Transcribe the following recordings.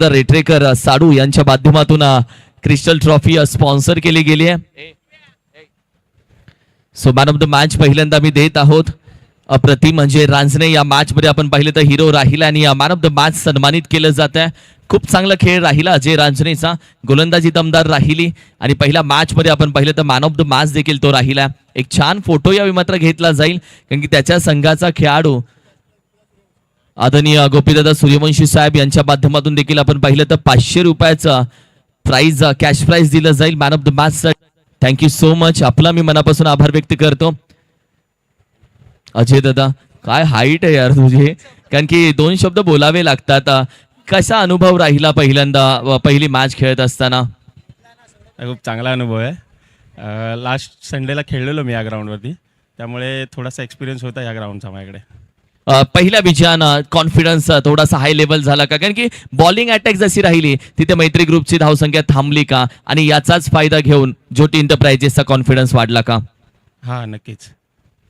रेटरेकर साडू यांच्या माध्यमातून crystal trophy sponsor केली गेली आहे. So man of the match पहिल्यांदा मी देत आहोत. अप्रतिम म्हणजे रांजणे या मॅच मध्ये आपण पाहिलं तर हिरो राहिला आणि मॅन ऑफ द मॅच सन्मानित केलं जात आहे. खूप चांगला खेळ राहिला अजय रांजणेचा, गोलंदाजी दमदार राहिली आणि पहिल्या मॅच मध्ये आपण पाहिलं तर मॅन ऑफ द मॅच देखील तो राहिला. एक छान फोटो यावेळी मात्र घेतला जाईल कारण की त्याच्या संघाचा खेळाडू आदरणीय गोपीदादा सूर्यवंशी साहेब यांच्या माध्यमातून देखील आपण पाहिलं तर 500 रुपयाचं प्राइज कॅश प्राइज दिलं जाईल man of the match. Thank you so much. आपला मी मनापासून आभार व्यक्त करतो. अजय दादा काय हाईट आहे यार तुझे, कारण की 2 शब्द बोलावे लागतात. कसा अनुभव राहिला पहिल्यांदा पहिली मॅच खेळत असताना? खूप चांगला अनुभव आहे. लास्ट संडेला खेळलेलो मी या ग्राउंडवरती, त्यामुळे थोडासा एक्सपिरियन्स होता या ग्राउंडचा माझ्याकडे. पहिल्या विजयानं कॉन्फिडन्स थोडासा हाय लेवल झाला का? कारण की बॉलिंग अटॅक जशी राहिली तिथे मैत्री ग्रुपची धावसंख्या थांबली का आणि याचाच फायदा घेऊन ज्योती इंटरप्राइजेसचा कॉन्फिडन्स वाढला का? हां नक्कीच.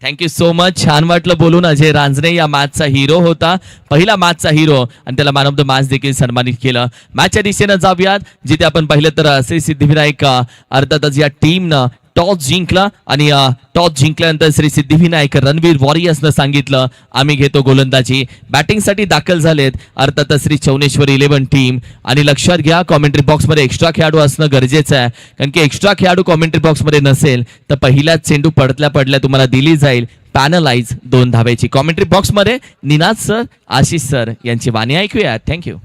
Thank you so much. छान वाटलं बोलून. अजय रांजणे या मॅचचा हिरो होता, पहिला मॅचचा हिरो, आणि त्याला मॅन ऑफ द मॅच देखील सन्मानित केलं. मॅचच्या दिशेनं जाऊयात जिथे आपण पाहिलं तर श्री सिद्धिविनायक अर्थातच या टीमनं टॉस जिंकला आणि टॉस जिंकल्यानंतर श्री सिद्धिविनायक रणवीर वॉरियर्सनं सांगितलं आम्ही घेतो गोलंदाजी. बॅटिंगसाठी दाखल झालेत अर्थातच श्री चौनेश्वर 11 टीम. आणि लक्षात घ्या कॉमेंट्री बॉक्समध्ये एक्स्ट्रा खेळाडू असणं गरजेचं आहे, कारण की एक्स्ट्रा खेळाडू कॉमेंट्री बॉक्समध्ये नसेल तर पहिल्याच चेंडू पडल्या तुम्हाला दिली जाईल पॅनलाइज 2 धावेची. कॉमेंट्री बॉक्समध्ये निनाद सर, आशिष सर यांची वाणी ऐकूया. थँक्यू.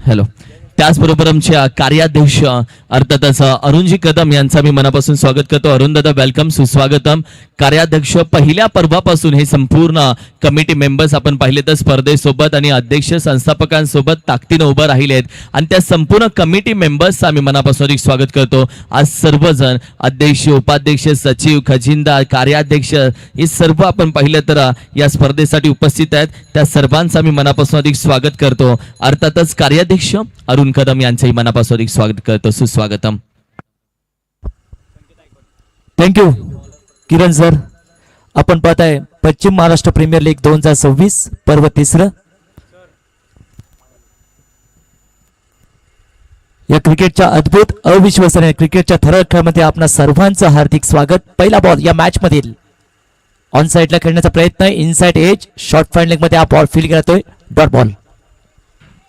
हॅलो. त्याचबरोबर आमच्या कार्याध्यक्ष अर्थातच अरुणजी कदम यांचा मी मनापासून स्वागत करतो. अरुण दादा वेलकम, सुस्वागतम. कार्याध्यक्ष पहिल्या पर्वापासून हे संपूर्ण कमिटी मेंबर्स आपण पाहिले तर स्पर्धेसोबत आणि अध्यक्ष संस्थापकांसोबत ताकदीनं उभं राहिलेत आणि त्या संपूर्ण कमिटी मेंबर्सचा मी मनापासून स्वागत करतो. आज सर्वजण अध्यक्ष, उपाध्यक्ष, सचिव, खजिनदार, कार्याध्यक्ष हे सर्व आपण पाहिलं तर या स्पर्धेसाठी उपस्थित आहेत. त्या सर्वांचा मी मनापासून स्वागत करतो. अर्थातच कार्याध्यक्ष अरुण कदम यांचंही मनापासून स्वागत करतो. सुस्वागतम. थँक्यू किरण सर. आपण पाहताय पश्चिम महाराष्ट्र प्रीमियर लीग 2026 पर्व 3. या क्रिकेटच्या अद्भुत अविश्वसनीय क्रिकेटच्या थरार खेळामध्ये आपणा सर्वांचं हार्दिक स्वागत. पहिला बॉल या मॅच मधील ऑन साइडला खेळण्याचा प्रयत्न, इनसाइड एज शॉर्ट फाइंडिंग मध्ये हा बॉल फील करतोय. Dot ball.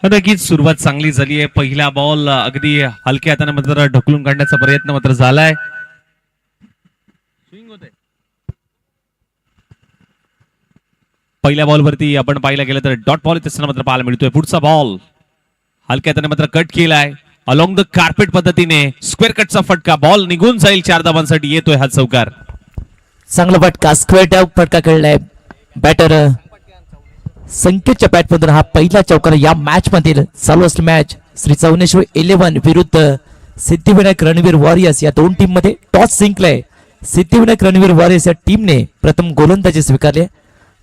नक्कीच सुरुवात चांगली झाली आहे. पहिला बॉल अगदी हलक्या हाताने मात्र ढकलून काढण्याचा प्रयत्न मात्र झालाय. पहिल्या बॉलवरती आपण पाहिला गेलं तर डॉट बॉल असताना मात्र पाहायला मिळतोय. पुढचा बॉल हलक्या हाताने मात्र कट केलाय अलॉंग द कार्पेट पद्धतीने. स्क्वेअर कटचा फटका, बॉल निघून जाईल 4 धावांसाठी. येतोय हा चौकार. चांगला फटका, स्क्वेअर टॅग फटका खेळलाय बॅटर संकेतच्या बॅट मधून. हा पहिला चौकार या मॅच मधील चालू असलेली मॅच श्री चौनेश्वर 11 विरुद्ध सिद्धिविनायक रणवीर वॉरियर्स या 2 टीम मध्ये टॉस जिंकलाय. सिद्धिविनायक रणवीर वॉरियर्स या टीमने प्रथम गोलंदाजी स्वीकारली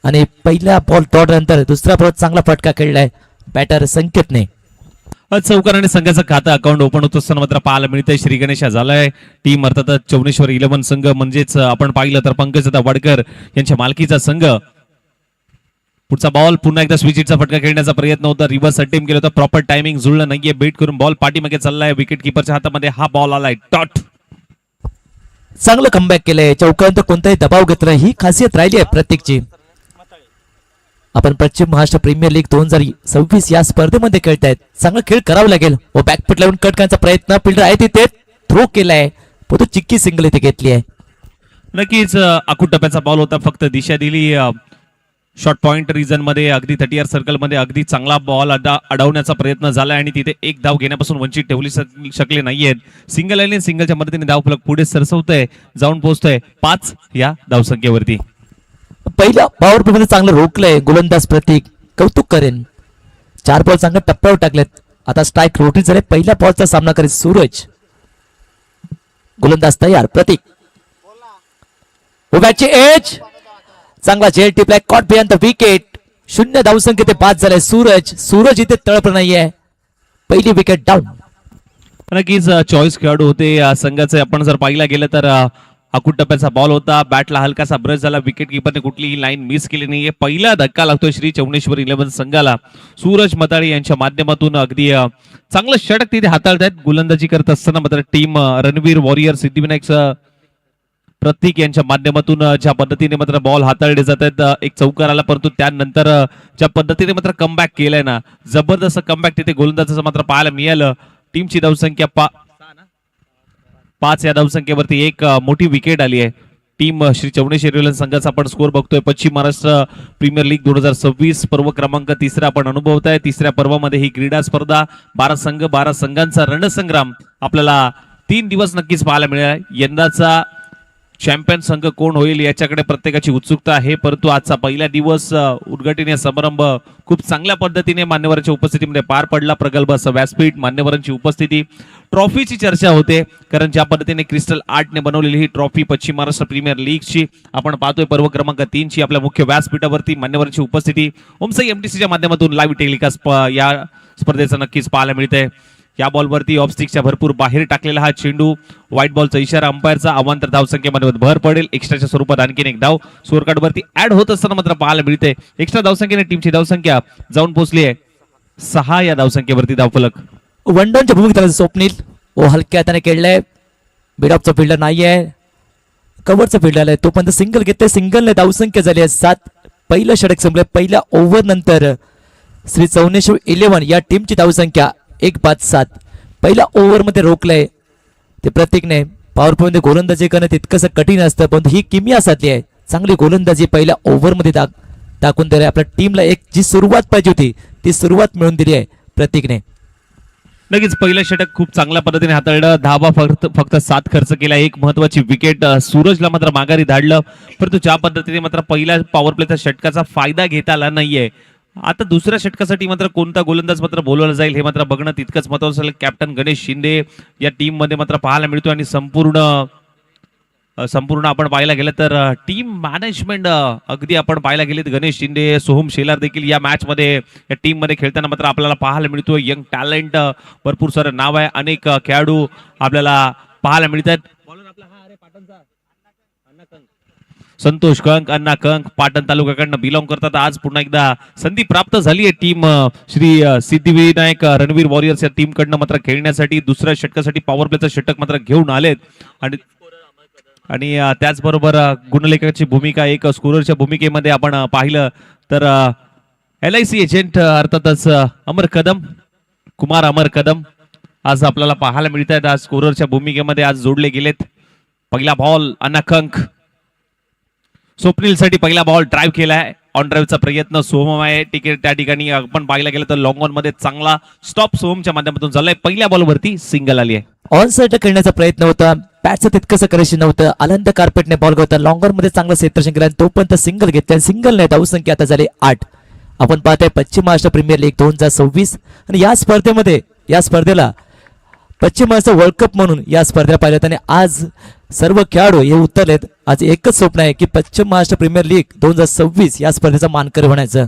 आणि पहिल्या बॉल डॉट नंतर दुसरा बॉल चांगला फटका खेळलाय बॅटर संकेतने. चौकाराने संघाचं खातं अकाउंट ओपन होत असताना मात्र पाहायला मिळतंय श्री गणेशा झालाय. टीम अर्थातच चौनेश्वर 11 संघ म्हणजेच आपण पाहिलं तर पंकजदा वडकर यांच्या मालकीचा संघ. पुढचा बॉल पुन्हा एकदा स्विचिटचा फटका खेळण्याचा प्रयत्न होता. रिव्हर्स अटेम्प्ट केलं होतं, प्रॉपर टायमिंग जुळलं नाहीये. बेट करून बॉल पाठीमागे चाललाय. विकेट किपरच्या हातामध्ये हा बॉल आलाय. डॉट. चांगलं कमबॅक केलंय. चौकांत कोणताही दबाव घेत नाही ही खासियत राहिली आहे प्रत्येकची. आपण पश्चिम महाराष्ट्र प्रीमियर लीग 2026 या स्पर्धेमध्ये खेळतायत. चांगला खेळ करावा लागेल. व बॅकफुट लावून कट करण्याचा प्रयत्न, फिल्डर आहे तिथे थ्रो केलाय, पण तो चिक्की सिंगल इथे घेतली आहे. नक्कीच आखूड टप्प्याचा बॉल होता, फक्त दिशा दिली शॉर्ट पॉइंट रिजन मध्ये. अगदी 30 सर्कल मध्ये अगदी चांगला बॉल अडवण्याचा प्रयत्न झाला आणि तिथे एक धाव घेण्यापासून वंचित ठेवली शकले नाहीयेत. सिंगल आणि सिंगलच्या मदतीने धाव फलक पुढे सरसवतोय, जाऊन पोहोचतोय 5 या धावसंख्येवरती. पहिल्या पॉवर प्ले मध्ये चांगलं रोखलंय गोलंदाज प्रतीक, कौतुक करेन. 4 बॉल चांगल्या टप्प्यावर टाकलेत. आता स्ट्राईक रोटी झाले. पहिल्या बॉलचा सामना करेल सूरज. गोलंदाज तयार. प्रतीक उभ्याची एज चांगला झेल टिपलाय. Caught behind the wicket. 0 धावसंख्या ते 5 झाले. सूरज इथे तळप नाहीये. पहिली विकेट डाऊन. नक्कीच चॉईस खेळाडू होते संघाचे. आपण जर पाहिला गेलं तर अकुट टप्प्याचा बॉल होता, बॅटला हलकासा ब्रश झाला, विकेट किपरने कुठलीही लाईन मिस केली नाहीये. पहिला धक्का लागतोय श्री चौनेश्वर 11 संघाला. सूरज मताळी यांच्या माध्यमातून अगदी चांगलं षटक तिथे हाताळतायत. गोलंदाजी करत असताना मात्र टीम रणवीर वॉरियर सिद्धिविनायक प्रतीक यांच्या माध्यमातून ज्या पद्धतीने मात्र बॉल हाताळले जात आहेत, एक चौकार आला, परंतु त्यानंतर ज्या पद्धतीने मात्र कमबॅक केलाय ना, जबरदस्त कमबॅक तिथे गोलंदाजाचं मात्र पाहायला मिळालं. टीमची धावसंख्या 5 या धावसंख्येवरती एक मोठी विकेट आली आहे. टीम श्री चौनेश्वर संघाचा आपण स्कोर बघतोय. पश्चिम महाराष्ट्र प्रीमियर लीग 2026 पर्व क्रमांक 3 आपण अनुभवत आहे. तिसऱ्या पर्वामध्ये ही क्रीडा स्पर्धा 12 संघ 12 संघांचा रणसंग्राम आपल्याला 3 दिवस नक्कीच पाहायला मिळाला. यंदाचा चॅम्पियन संघ कोण होईल याच्याकडे प्रत्येकाची उत्सुकता आहे, परंतु आजचा पहिला दिवस उद्घाटनीय समारंभ खूप चांगल्या पद्धतीने मान्यवरांच्या उपस्थितीमध्ये पार पडला. प्रगल्भ असं व्यासपीठ, मान्यवरांची उपस्थिती, ट्रॉफीची चर्चा होते, कारण ज्या पद्धतीने क्रिस्टल आर्टने बनवलेली ही ट्रॉफी पश्चिम महाराष्ट्र प्रीमियर लीगची आपण पाहतोय पर्व क्रमांक 3 ची आपल्या मुख्य व्यासपीठावरती मान्यवरांची उपस्थिती ओमसाई एमटीसीच्या माध्यमातून लाईव्ह टेलिकास्ट या स्पर्धेचं नक्कीच पाहायला मिळतंय. या बॉलवरती ऑफस्टिकच्या भरपूर बाहेर टाकलेला हा चेंडू, व्हाईट बॉलचा इशारा, अंपायरचा अवांतर धावसंख्येमध्ये भर पडेल. एक्स्ट्राच्या स्वरूपात आणखीन एक धाव स्कोर कार्ड वरती ऍड होत असताना मात्र पाहायला मिळते. एक्स्ट्रा धावसंख्येने टीमची धावसंख्या जाऊन पोहोचली आहे 6 या धावसंख्येवरती धावफलक. वन डाऊनच्या भूमिकेत स्वप्नील हलक्या हाताने खेळलाय. मिडऑफचा फिल्डर नाहीये, कव्हरचा फिल्डर आहे, तोपर्यंत सिंगल घेते. सिंगलने धावसंख्या झाली आहे 7. पहिलं षटक संपलं. पहिल्या ओव्हर नंतर श्री चौनेश्वर 11 या टीमची धावसंख्या 1-5-7. पहिल्या ओव्हर मध्ये रोखलंय ते प्रतीकने. पॉवरप्ले मध्ये गोलंदाजी करणं तितकंसं कठीण असतं, पण ही किमया साधली आहे. चांगली गोलंदाजी पहिल्या ओव्हर मध्ये टाकून दिली. आपल्या टीमला एक जी सुरुवात पाहिजे होती ती सुरुवात मिळून दिली आहे प्रतीकने. नक्कीच पहिलं षटक खूप चांगल्या पद्धतीने हाताळलं. धावा फक्त 7 खर्च केला. एक महत्वाची विकेट सूरजला मात्र माघारी धाडलं, परंतु ज्या पद्धतीने मात्र पहिल्या पॉवर प्लेच्या षटकाचा फायदा घेता आला नाहीये. आता दुसऱ्या षटकासाठी मात्र कोणता गोलंदाज मात्र बोलवला जाईल हे मात्र बघणं तितकंच महत्वाचं असेल. कॅप्टन गणेश शिंदे या टीम मध्ये मात्र पाहायला मिळतो आणि संपूर्ण आपण पाहायला गेलं तर टीम मॅनेजमेंट अगदी आपण पाहायला गेलेत. गणेश शिंदे, सोहम शेलार देखील या मॅच मध्ये या टीम मध्ये खेळताना मात्र आपल्याला पाहायला मिळतो. यंग टॅलेंट भरपूर सारं नाव आहे. अनेक खेळाडू आपल्याला पाहायला मिळतात. संतोष कंक, अण्णा कंक पाटण तालुक्याकडनं बिलॉंग करतात. आज पुन्हा एकदा संधी प्राप्त झाली आहे टीम श्री सिद्धिविनायक रणवीर वॉरियर्स या टीम कडनं मात्र खेळण्यासाठी. दुसऱ्या षटकासाठी पॉवर प्लेचं षटक मात्र घेऊन आलेत आणि त्याचबरोबर गुणलेखकाची भूमिका, एक स्कोररच्या भूमिकेमध्ये आपण पाहिलं तर LIC एजंट अर्थातच कुमार अमर कदम आज आपल्याला पाहायला मिळत आहेत. आज स्कोररच्या भूमिकेमध्ये आज जोडले गेलेत. पहिला बॉल अण्णा कंक, स्वप्नीलसाठी पहिला बॉल ड्राईव्ह केलाय. ऑन ड्राईव्हचा प्रयत्न सोहम आहे. तिकीट त्या ठिकाणी आपण पाहायला गेलं तर लॉंग ऑन मध्ये चांगला स्टॉप सोहमच्या माध्यमातून झालाय. पहिल्या बॉलवरती सिंगल आली आहे. ऑन साइड खेळण्याचा प्रयत्न होता, बॅटचं तितकंसं करेक्शन नव्हतं. आनंद कार्पेटने बॉल होता. लॉंगर मध्ये चांगलं क्षेत्ररक्षण केलं, तोपर्यंत सिंगल घेतलं. सिंगल नाही, धावसंख्या आता झाली 8. आपण पाहतोय पश्चिम महाराष्ट्र प्रीमियर लीग 2026 आणि या स्पर्धेला पश्चिम महाराष्ट्र वर्ल्ड कप म्हणून या स्पर्धेला पाहिलं. आणि आज सर्व खेळाडू हे उतरलेत. आज एकच स्वप्न आहे की पश्चिम महाराष्ट्र प्रीमियर लीग 2026 या स्पर्धेचा मानकरी होण्याचं.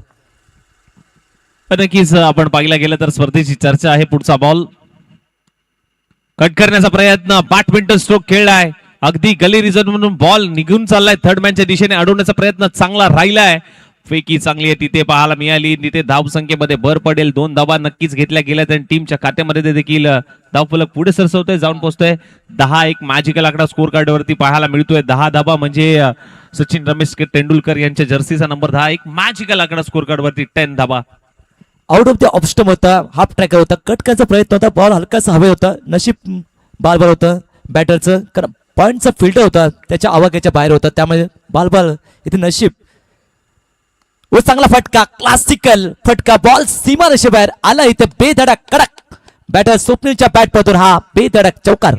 नक्कीच आपण पाहिला गेलं तर स्पर्धेची चर्चा आहे. पुढचा बॉल कट करण्याचा प्रयत्न, बॅडमिंटन स्ट्रोक खेळलाय. अगदी गली रिझन म्हणून बॉल निघून चाललाय. थर्ड मॅनच्या दिशेने अडवण्याचा प्रयत्न चांगला राहिलाय. फेकी चांगली आहे तिथे पाहायला मिळाली. तिथे धावसंख्येमध्ये भर पडेल. 2 धावा नक्कीच घेतल्या गेल्यात आणि टीमच्या खात्यामध्ये देखील धावफलक पुढे सरसवतोय, जाऊन पोहोचतोय 10. एक मॅजिकल आकडा स्कोर कार्ड वरती पाहायला मिळतोय. 10 धावा म्हणजे सचिन रमेश तेंडुलकर यांच्या जर्सीचा नंबर 10. एक मॅजिकल आकडा स्कोर कार्ड वरती 10 धावा. आउट ऑफ द ऑफस्टम होता, हाफ ट्रॅकर होता, कट करायचा प्रयत्न होता. बॉल हलकासा हवे होता. नशीब बाल होतं बॅटरचं, कारण पॉईंटचा फिल्डर होता त्याच्या आवाक्याच्या बाहेर होता, त्यामुळे बाल इथे नशीब. व चांगला फटका, क्लासिकल फटका, बॉल सीमा रेषेबाहेर आला. इथे बेधडक कडक बॅटर स्वप्नीलच्या बॅट मधून हा बेधडक चौकार.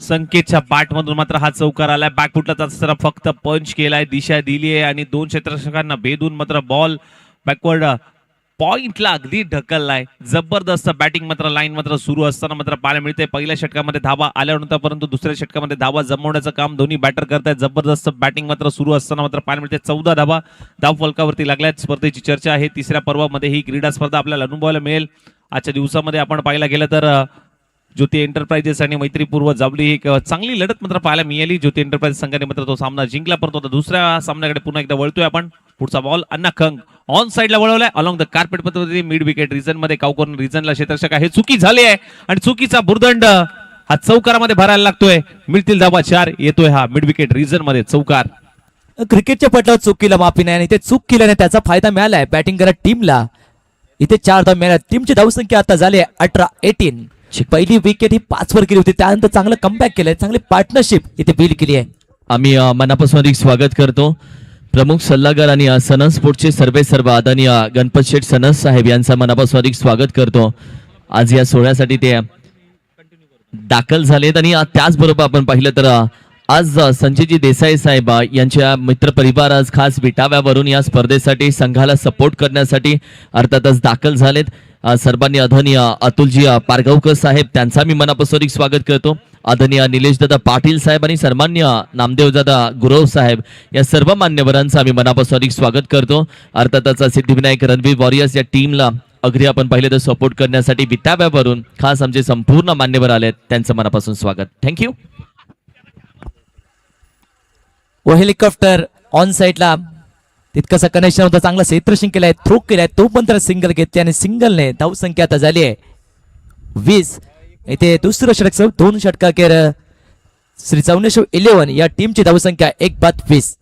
संकेतच्या बॅट मधून मात्र हा चौकार आलाय. बॅकफुटला असताना फक्त पंच केलाय, दिशा दिली आहे आणि 2 क्षेत्ररक्षकांना भेदून मात्र बॉल बॅकवर्ड पॉइंटला अगदी ढकललाय. जबरदस्त बॅटिंग मात्र लाईन मात्र सुरू असताना मात्र पाहायला मिळते. पहिल्या षटकामध्ये धावा आल्या नव्हत्या, परंतु दुसऱ्या षटकामध्ये धावा जमवण्याचं काम दोन्ही बॅटर करतायत. जबरदस्त बॅटिंग मात्र सुरू असताना मात्र पाहायला मिळते. 14 धावा धाव फलकावरती लागल्यात. स्पर्धेची चर्चा आहे. तिसऱ्या पर्वामध्ये ही क्रीडा स्पर्धा आपल्याला अनुभवायला मिळेल. आजच्या दिवसामध्ये आपण पाहायला गेलं तर ज्योती एंटरप्राइजेस आणि मैत्रीपूर्व जावली एक चांगली लढत मात्र पाहायला मिळाली. ज्योती एंटरप्राइजेस संघाने मात्र तो सामना जिंकला, परंतु आता दुसऱ्या सामन्याकडे पुन्हा एकदा वळतोय आपण. पुढचा बॉल अन्ना खंग ऑन साइडला वळवलाय अलॉंग द कार्पेट मध्ये मिड विकेट रिजन मध्ये काउकॉर्न रिजनला क्षेत्ररक्षक आहे. चुकी झाली आहे आणि चुकीचा भुर्दंड हा चौकारामध्ये भरायला लागतोय. मिळतील धावा 4, येतोय हा मिड विकेट रिजन मध्ये चौकार. क्रिकेटच्या पटलावर चूक केला माफी नाही आणि इथे चूक केल्याने त्याचा फायदा मिळालाय बॅटिंग करत टीमला. इथे 4 धावा मिळाल्या. टीमची धावसंख्या आता झाली आहे 18. पहिली विकेट ही 5 वर गेली होती, त्यानंतर चांगलं कमबॅक केलंय, चांगली पार्टनरशिप इथे बिल्ड केली आहे. आम्ही मनापासून अधिक स्वागत करतो प्रमुख सल्लागार आणि सनस स्पोर्ट्सचे सर्व आदरणीय गणपत शेठ सनस साहेब यांचा मनापासून अधिक स्वागत करतो. आज या सोहळ्यासाठी ते दाखल झालेत आणि त्याचबरोबर आपण पाहिलं तर आज संजयजी देसाई साहेब यांच्या मित्रपरिवार आज खास विटाव्यावरून या स्पर्धेसाठी संघाला सपोर्ट करण्यासाठी अर्थातच दाखल झालेत. सर्वांनी आदरणीय अतुलजी पारगावकर साहेब त्यांचा मी मनापासून अधिक स्वागत करतो. आदरणीय निलेशदादा पाटील साहेब आणि सन्मान्य नामदेवदादा गुरव साहेब या सर्व मान्यवरांचं आम्ही मनापासून अधिक स्वागत करतो. अर्थातच सिद्धिविनायक रणवीर वॉरियर्स या टीमला अगदी आपण पाहिलं तर सपोर्ट करण्यासाठी विटाव्यावरून खास आमचे संपूर्ण मान्यवर आलेत, त्यांचं मनापासून स्वागत. थँक्यू. व हेलिकॉप्टर ऑन साइडला तितकंसं कनेक्शन होतं, चांगला क्षेत्ररक्षण केलाय, थ्रो केलाय, तो पण तर सिंगल घेतली आणि सिंगलने धावसंख्या आता झाली आहे 20. इथे दुसरं षटक 2 षटकाखेर श्री चौनेश्वर 11 या टीमची धावसंख्या 1-20.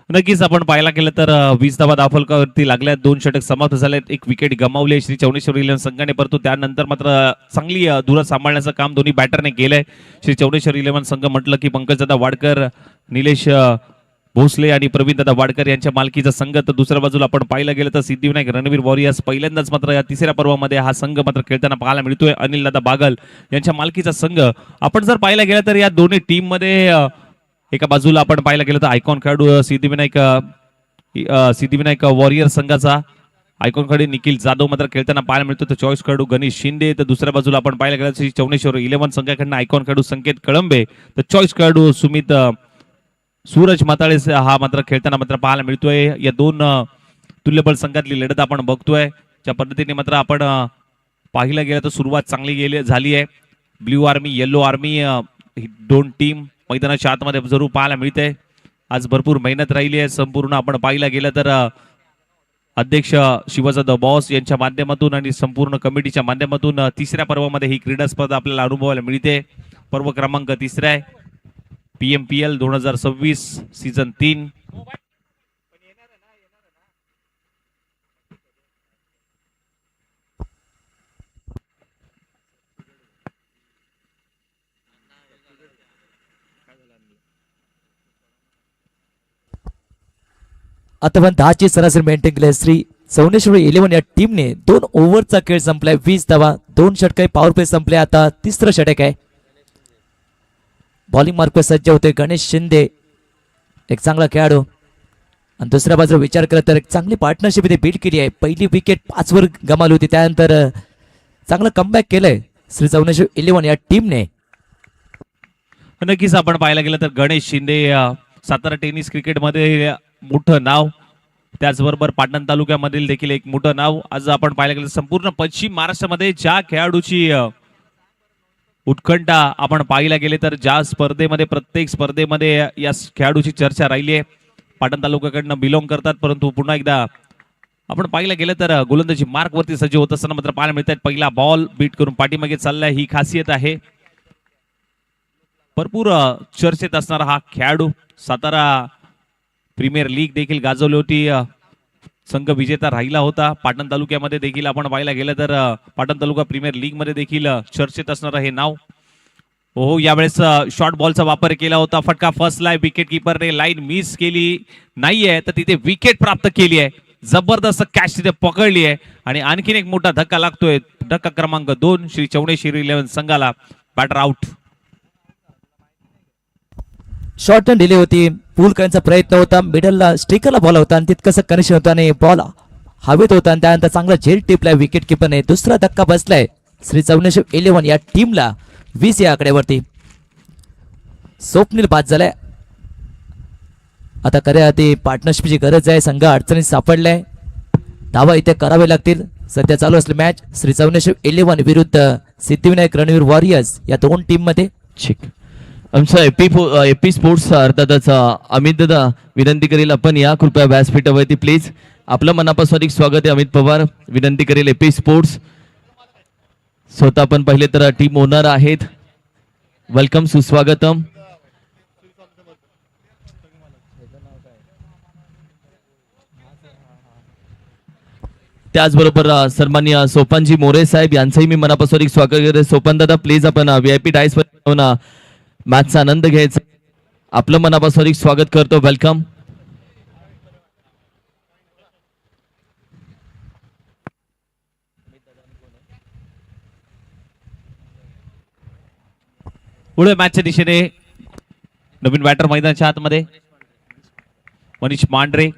नक्कीच आपण पाहायला गेलं तर 20 धावा धावफलकावरती लागल्या, 2 षटक समाप्त झालेत, 1 विकेट गमावले श्री चौनेश्वर 11 संघाने, परंतु त्यानंतर मात्र चांगली धुरा सांभाळण्याचं काम दोन्ही बॅटरने केलंय. श्री चौनेश्वर 11 संघ म्हटलं की पंकजदादा वाडकर, निलेश भोसले आणि प्रवीणदादा वाडकर यांच्या मालकीचा संघ. तर दुसऱ्या बाजूला आपण पाहायला गेलं तर सिद्धिविनायक रणवीर वॉरियर्स पहिल्यांदाच मात्र या तिसऱ्या पर्वामध्ये हा संघ मात्र खेळताना पाहायला मिळतोय. अनिलदादा बागल यांच्या मालकीचा संघ. आपण जर पाहायला गेलं तर या दोन्ही टीम मध्ये एका बाजूला आपण पाहायला गेलं तर आयकॉन खेळाडू सिद्धिविनायक वॉरियर संघाचा आयकॉन खेळाडू निखिल जाधव मात्र खेळताना पाहायला मिळतो. तर चॉईस खेळाडू गणेश शिंदे. तर दुसऱ्या बाजूला आपण पाहायला गेलं श्री चौनेश्वर 11 संघाकडनं आयकॉन खेळाडू संकेत कळंबे, तर चॉईस खेळाडू सुमित सूरज माताळे हा मात्र खेळताना मात्र पाहायला मिळतोय. या 2 तुल्यबळ संघातली लढत आपण बघतोय. ज्या पद्धतीने मात्र आपण पाहायला गेलं तर सुरुवात चांगली झाली आहे. ब्ल्यू आर्मी, येलो आर्मी ही 2 टीम मैदानाच्या आतमध्ये जरूर पाहायला मिळते. आज भरपूर मेहनत राहिली आहे संपूर्ण. आपण पाहायला गेलं तर अध्यक्ष शिवाजा द बॉस यांच्या माध्यमातून आणि संपूर्ण कमिटीच्या माध्यमातून तिसऱ्या पर्वामध्ये ही क्रीडा स्पर्धा आपल्याला अनुभवायला मिळते. पर्व क्रमांक 3 आहे, PMPL 2026 सीझन 3. आता पण 10ची सरासरी मेंटेन केली श्री चौनेश्वर 11 या टीमने. 2 ओव्हरचा खेळ संपलाय, 20 धावा, 2 षटक, पॉवर प्ले संपले. आता तिसरं षटक आहे. बॉलिंग मार्कवर सज्ज होते गणेश शिंदे, एक चांगला खेळाडू. आणि दुसऱ्या बाजूला विचार केला तर एक चांगली पार्टनरशिप इथे बिल्ड केली आहे. पहिली विकेट 5 वर गमावली होती, त्यानंतर चांगलं कमबॅक केलंय श्री चौनेश्वर 11 या टीमने. नक्कीच आपण पाहायला गेलं तर गणेश शिंदे सातारा टेनिस क्रिकेटमध्ये मोठं नाव, त्याचबरोबर पाटण तालुक्यामधील देखील एक मोठं नाव. आज आपण पाहायला गेलं संपूर्ण पश्चिम महाराष्ट्रामध्ये ज्या खेळाडूची उत्कंठा आपण पाहायला गेले तर ज्या स्पर्धेमध्ये प्रत्येक स्पर्धेमध्ये या खेळाडूची चर्चा राहिली आहे. पाटण तालुक्याकडनं बिलॉंग करतात, परंतु पुन्हा एकदा आपण पाहायला गेलं तर गोलंदाजी मार्कवरती सज्ज होत असताना मात्र पाहायला मिळतात. पहिला बॉल बीट करून पाठीमागे चाललाय, ही खासियत आहे. भरपूर चर्चेत असणारा हा खेळाडू सातारा प्रीमियर लीग देखील गाजवली होती, संघ विजेता राहिला होता. पाटण तालुक्यामध्ये देखील आपण पाहायला गेलं तर पाटण तालुका प्रीमियर लीग मध्ये देखील चर्चेत असणारं हे नाव. हो, यावेळेस शॉर्ट बॉलचा वापर केला होता. फटका फसलाय, विकेट किपरने लाईन मिस केली नाहीये, तर तिथे विकेट प्राप्त केली आहे. जबरदस्त कॅच तिथे पकडली आहे आणि आणखीन एक मोठा धक्का लागतोय. धक्का क्रमांक 2 श्री चौनेश्वर 11 संघाला. Batter out. Short turn delay होती, पूल करण्याचा प्रयत्न होता, मिडलला स्ट्रिकरला बॉल होता आणि तितकंसं कनेक्शन होतं आणि बॉल हवेत होता आणि त्यानंतर चांगला झेल टिपलाय विकेट किपरने. दुसरा धक्का बसलाय श्री चौनेश्वर 11 या टीमला 20 या आकड्यावरती. स्वप्नील बाद झालाय. आता खऱ्या ती पार्टनरशिपची गरज आहे. संघ अडचणीत सापडलाय, धावा इथे करावे लागतील. सध्या चालू असले मॅच श्री चौनेश्वर 11 विरुद्ध सिद्धिविनायक रणवीर वॉरियर्स या दोन टीम मध्ये. ठीक. आमचं एपी स्पोर्ट्स अर्थातच अमित दादा विनंती करेल आपण या कृपया व्यासपीठावरती प्लीज. आपलं मनापासून एक स्वागत आहे. अमित पवार विनंती करेल एपी स्पोर्ट्स. स्वतः आपण पहिले तर टीम ओनर आहेत. वेलकम, सुस्वागतम. त्याचबरोबर सन्माननीय सोपानजी मोरे साहेब यांचंही मी मनापासून एक स्वागत करते. सोपान दादा प्लीज आपण VIP डायस वर मॅचचा आनंद घ्यायचा. आपलं मनापासून एक स्वागत करतो. वेलकम. पुढे मॅचच्या दिशेने नवीन बॅटर मैदानाच्या आतमध्ये मनीष मांढरे.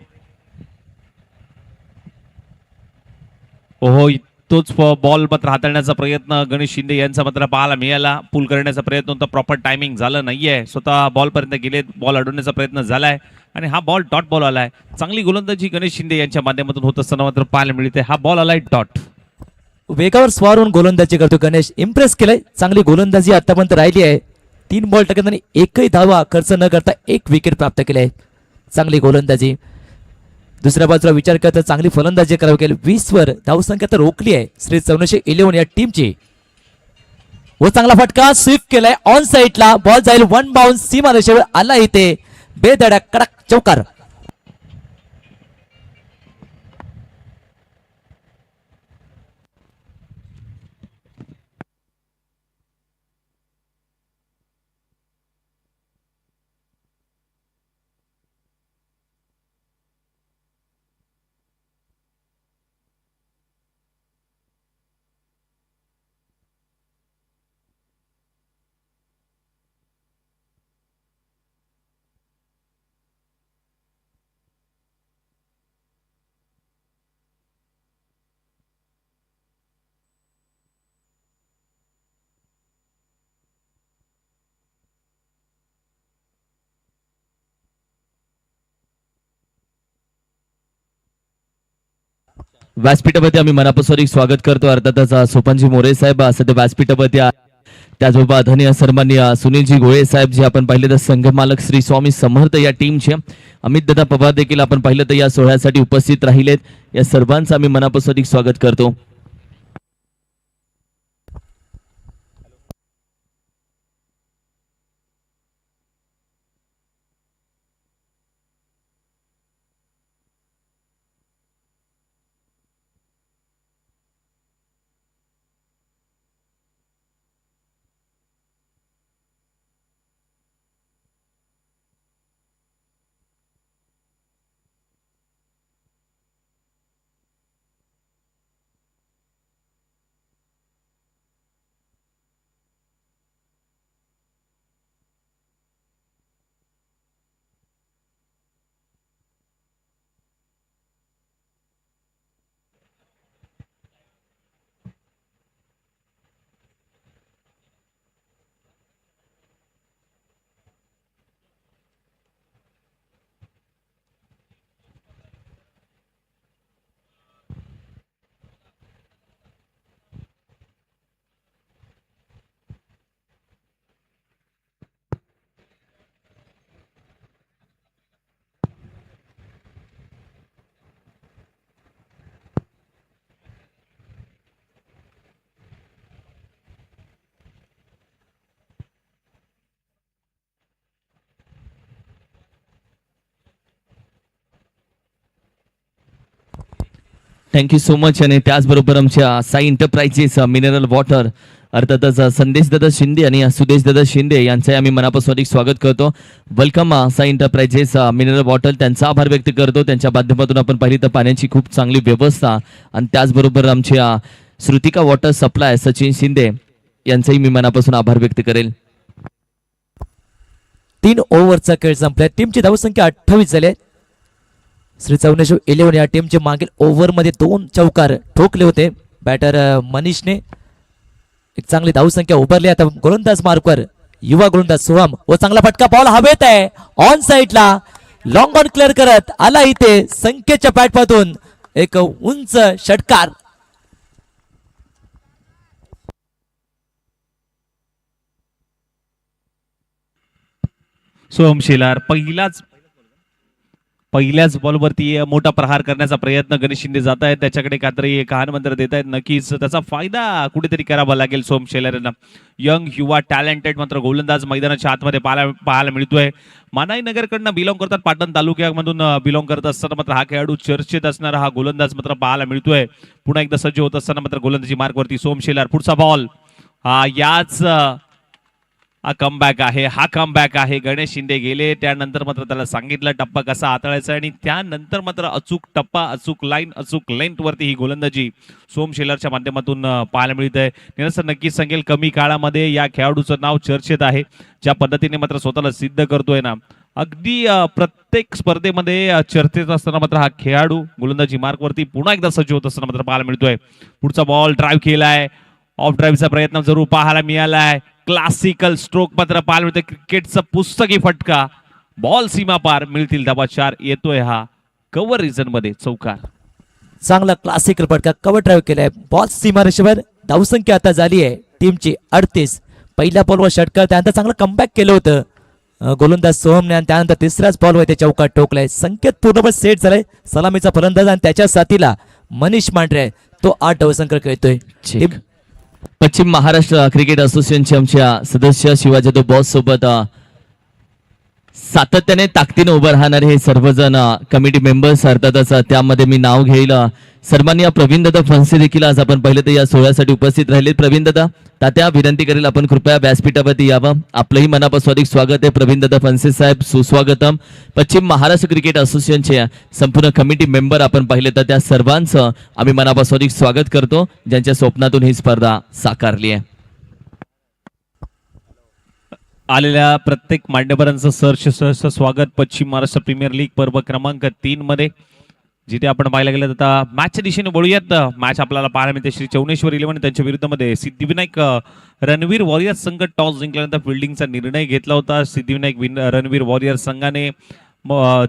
ओहो, तोच बॉल मात्र हाताळण्याचा प्रयत्न गणेश शिंदे यांचा मात्र पाहायला मिळाला. पूल करण्याचा प्रयत्न होता, प्रॉपर टायमिंग झालं नाहीये. स्वतः बॉल पर्यंत गेले, बॉल अडवण्याचा प्रयत्न झालाय आणि हा बॉल डॉट बॉल आलाय. चांगली गोलंदाजी गणेश शिंदे यांच्या माध्यमातून होत असताना मात्र पाहायला मिळते. हा बॉल आलाय डॉट. वेगावर स्वार होऊन गोलंदाजी करतो गणेश. इम्प्रेस केलंय. चांगली गोलंदाजी आतापर्यंत राहिली आहे. 3 बॉल टाकताना एकही धावा खर्च न करता 1 विकेट प्राप्त केले. चांगली गोलंदाजी. दुसऱ्या बाजूला विचार करता चांगली फलंदाजी करावी लागेल. 20 वर धावसंख्या तर रोखली आहे श्री 1411 या टीमची. व चांगला फटका स्वीप केलाय ऑन साइडला. बॉल जाईल 1 बाउन्स सीमा रेषेवर आला इथे. बेधडक कडक चौकार. व्यासपीठावरती आम्ही मनापासून एक स्वागत करतो. अर्थातच सोपानजी मोरे साहेब सध्या व्यासपीठावरती. त्याचबरोबर आदरणीय सन्माननीय सुनीलजी गोळे साहेब जे आपण पाहिले तर संघ मालक श्री स्वामी समर्थ या टीमचे. अमित दादा पवार देखील आपण पाहिलं तर या सोहळ्यासाठी उपस्थित राहिलेत. या सर्वांचं आम्ही मनापासून एक स्वागत करतो. Thank you so much. आणि त्याचबरोबर आमच्या साई एंटरप्राइजेस मिनरल वॉटर अर्थातच संदेश दादा शिंदे आणि सुदेश दादा शिंदे यांचे आम्ही मनापासून एक स्वागत करतो. Welcome Sai enterprises mineral water. त्यांचा आभार व्यक्त करतो. त्यांच्या माध्यमातून आपण पाहिली तर पाण्याची खूप चांगली व्यवस्था आणि त्याचबरोबर आमच्या श्रुतिका वॉटर सप्लाय सचिन शिंदे यांचाही मी मनापासून आभार व्यक्त करेल. 3 ओव्हरचा खेळ संपलाय. टीमची धावसंख्या 28 झाली आहे. श्री 1411 या टीमचे मागील ओव्हरमध्ये 2 चौकार ठोकले होते बॅटर मनीषने. एक चांगली धावसंख्या उभारली. आता गोलंदाज मार्कवर युवा गोलंदाज सोहम. व चांगला फटका बॉल हवेत आहे ऑन साइडला. लॉंग ऑन क्लिअर करत आला इथे संकेतच्या बॅटमधून एक उंच षटकार. सोहम शेलार पहिल्याच बॉलवरती मोठा प्रहार करण्याचा प्रयत्न गणेश शिंदे जात आहेत, त्याच्याकडे काहीतरी कानमंत्र देत आहेत. नक्कीच त्याचा फायदा कुठेतरी करावा लागेल सोहम शेलार यांना. यंग युवा टॅलेंटेड मात्र गोलंदाज मैदानाच्या आतमध्ये पाहायला मिळतोय. मानाई नगरकडनं बिलॉंग करतात, पाटण तालुक्यामधून बिलॉंग करत असताना मात्र हा खेळाडू चर्चेत असणारा हा गोलंदाज मात्र पाहायला मिळतोय. पुन्हा एकदा सज्ज होत असताना मात्र गोलंदाजी मार्कवरती सोहम शेलार. पुढचा बॉल हा याच हा कमबॅक आहे. गणेश शिंदे गेले, त्यानंतर मात्र त्याला सांगितलं टप्पा कसा हाताळायचा आणि त्यानंतर मात्र अचूक टप्पा, अचूक लाईन, अचूक लेंथ वरती ही गोलंदाजी सोहम शेलारच्या माध्यमातून पाहायला मिळत आहे. निरसन नक्कीच सांगेल कमी काळामध्ये या खेळाडूचं नाव चर्चेत आहे. ज्या पद्धतीने मात्र स्वतःला सिद्ध करतोय ना, अगदी प्रत्येक स्पर्धेमध्ये चर्चेत असताना मात्र हा खेळाडू गोलंदाजी मार्कवरती पुन्हा एकदा सज्ज होत असताना मात्र पाहायला मिळतोय. पुढचा बॉल ड्राईव्ह केलाय, ऑफ ड्राईव्हचा प्रयत्न जरूर पाहायला मिळालाय. क्लासिकल स्ट्रोक मात्र पाहायला मिळतोय. क्रिकेटचा पुस्तकी फटका, बॉल सीमा पार, मिळतील धाबा 4. येतोय हा कव्हर रिजन मध्ये चौकार. चांगला क्लासिकल फटका, कव्हर ड्राईव्ह केलाय. बॉल सीमारेषेवर धावसंख्या आता झाली आहे टीमची 38. पहिल्या बॉलवर षटकार, त्यानंतर चांगलं कमबॅक केलं होतं गोलंदाज सोहमने आणि त्यानंतर तिसऱ्याच बॉलवर ते चौकार ठोकलाय. संकेत पूर्णपणे सेट झालाय. सलामीचा फलंदाज आणि त्याच्या साथीला मनीष मांढरे, तो 8 धावसंख्या खेळतोय. पश्चिम महाराष्ट्र क्रिकेट असोसिएशनचे आमच्या सदस्य शिवाजी जाधव बॉस सोबत सातत्याने ताकदीने उभं राहणारे हे सर्वजण कमिटी मेंबर्स अर्थातच त्यामध्ये मी नाव घेईल. सन्माननीय प्रवीणदादा फणसे देखील आज आपण पाहिलं तर या सोहळ्यासाठी उपस्थित राहिले. प्रवीणदादा, तात्या विनंती करेल आपण कृपया व्यासपीठावरती यावं. आपलंही मनापासून अधिक स्वागत आहे. प्रवीणदादा फणसे साहेब, सुस्वागतम. पश्चिम महाराष्ट्र क्रिकेट असोसिएशनचे संपूर्ण कमिटी मेंबर आपण पाहिले तर त्या सर्वांचं आम्ही मनापासून अधिक स्वागत करतो, ज्यांच्या स्वप्नातून ही स्पर्धा साकारली आहे. आलेल्या प्रत्येक मान्यवरांचं सहर्ष स्वागत पश्चिम महाराष्ट्र प्रीमियर लीग पर्व क्रमांक 3 मध्ये, जिथे आपण पाहायला गेलं तर आता मॅचच्या दिशेने वळूयात. मॅच आपल्याला पाहायला मिळते श्री चौनेश्वर 11 त्यांच्या विरुद्धमध्ये सिद्धिविनायक रणवीर वॉरियर्स संघ. टॉस जिंकल्यानंतर फिल्डिंगचा निर्णय घेतला होता सिद्धिविनायक रणवीर वॉरियर्स संघाने.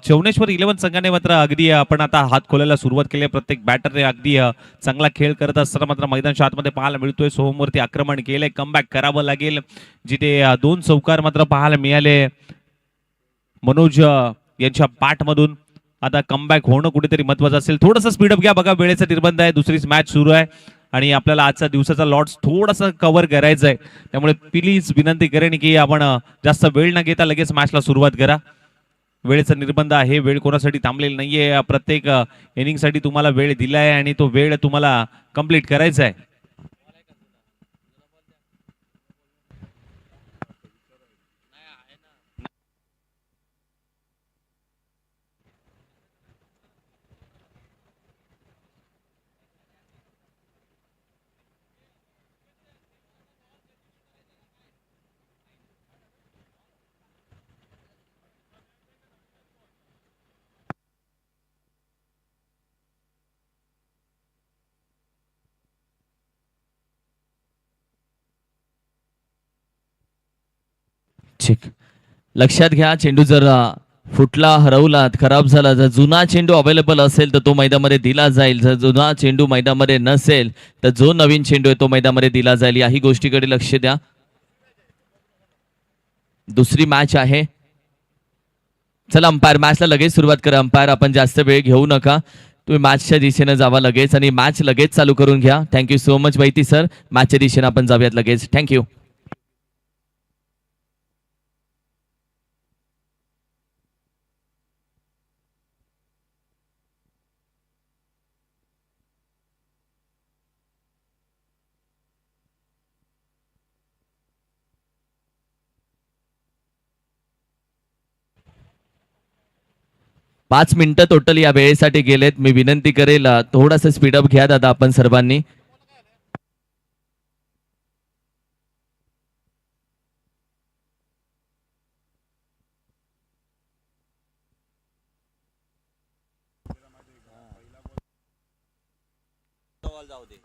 चौनेश्वर 11 संघाने मात्र अगदी आपण आता हात खोलायला सुरुवात केली आहे. प्रत्येक बॅटरने अगदी चांगला खेळ करत असताना मात्र मैदानाच्या आतमध्ये पाहायला मिळतोय. सोहमवरती आक्रमण केलंय, कमबॅक करावं लागेल, जिथे 2 चौकार मात्र पाहायला मिळाले मनोज यांच्या पाठमधून. आता कमबॅक होणं कुठेतरी महत्वाचं असेल. थोडंसं स्पीडअप घ्या, बघा वेळेचा निर्बंध आहे, दुसरीच मॅच सुरू आहे आणि आपल्याला आजचा दिवसाचा लॉट्स थोडासा कव्हर करायचा आहे. त्यामुळे प्लीज विनंती करेन की आपण जास्त वेळ न घेता लगेच मॅचला सुरुवात करा. वेळेचा निर्बंध आहे, वेळ कोणासाठी थांबलेला नाहीये. प्रत्येक इनिंगसाठी तुम्हाला वेळ दिलाय आणि तो वेळ तुम्हाला कंप्लीट करायचा आहे. ठीक, लक्षात घ्या, चेंडू जर फुटला, हरवला, खराब झाला, जर जुना चेंडू अवेलेबल असेल तर तो मैदानामध्ये दिला जाईल. जर जुना चेंडू मैदानामध्ये नसेल तर जो नवीन चेंडू आहे तो मैदानामध्ये दिला जाईल. याही गोष्टीकडे लक्ष द्या. दुसरी मॅच आहे. चला अंपायर, मॅचला लगेच सुरुवात करा. अंपायर, आपण जास्त वेळ घेऊ नका, तुम्ही मॅचच्या दिशेने जावा लगेच आणि मॅच लगेच चालू करून घ्या. थँक्यू सो मच वैती सर. मॅचच्या दिशेने आपण जाऊयात लगेच. थँक्यू. पाच मिनिटं टोटल या वेळेसाठी गेलेत. मी विनंती करेल थोडासा स्पीडअप घ्या दादा आपण सर्वांनी.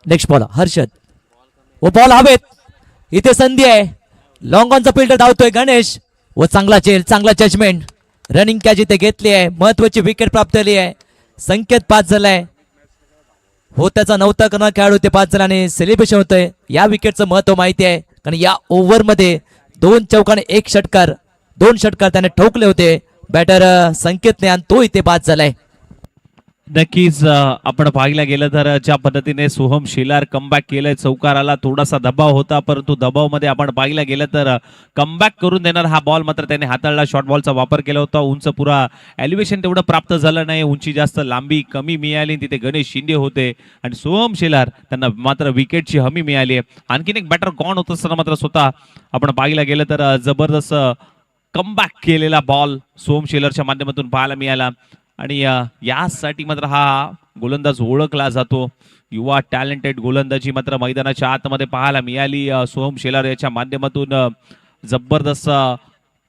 नेक्स्ट बॉल हर्षद, वो बॉल हवेत. इथे संधी आहे. लॉंग ऑनचा फिल्डर धावतोय गणेश, व चांगला चेल, चांगला जजमेंट. रनिंग कॅच इथे घेतली आहे, महत्वाची विकेट प्राप्त झाली आहे. संकेत 5 झालाय. हो, त्याचा नव्हता करणार खेळाडू ते 5 झाला आणि सेलिब्रेशन होतंय. या विकेटचं महत्व माहिती आहे, कारण या ओव्हरमध्ये 2 चौकार 1 षटकार 2 षटकार त्याने ठोकले होते बॅटर संकेतने आणि तो इथे बाद झालाय. नक्कीच आपण पाहायला गेलं तर ज्या पद्धतीने सोहम शेलार कमबॅक केलंय, चौकाराला थोडासा दबाव होता परंतु दबावमध्ये आपण पाहायला गेलं तर कमबॅक करून देणार हा बॉल मात्र त्याने हाताळला. शॉर्ट बॉलचा वापर केला होता. उंच पुरा एलिव्हेशन तेवढं प्राप्त झालं नाही, उंची जास्त लांबी कमी मिळाली. तिथे गणेश शिंदे होते आणि सोहम शेलार त्यांना मात्र विकेटची हमी मिळाली आहे. आणखीन एक बॅटर गॉन होत असताना मात्र स्वतः आपण पाहायला गेलं तर जबरदस्त कमबॅक केलेला बॉल सोहम शेलारच्या माध्यमातून पाहायला मिळाला. आणि यासाठी मात्र हा गोलंदाज ओळखला जातो. युवा टॅलेंटेड गोलंदाजी मात्र मैदानाच्या आतमध्ये पाहायला मिळाली. सोहम शेलार याच्या माध्यमातून जबरदस्त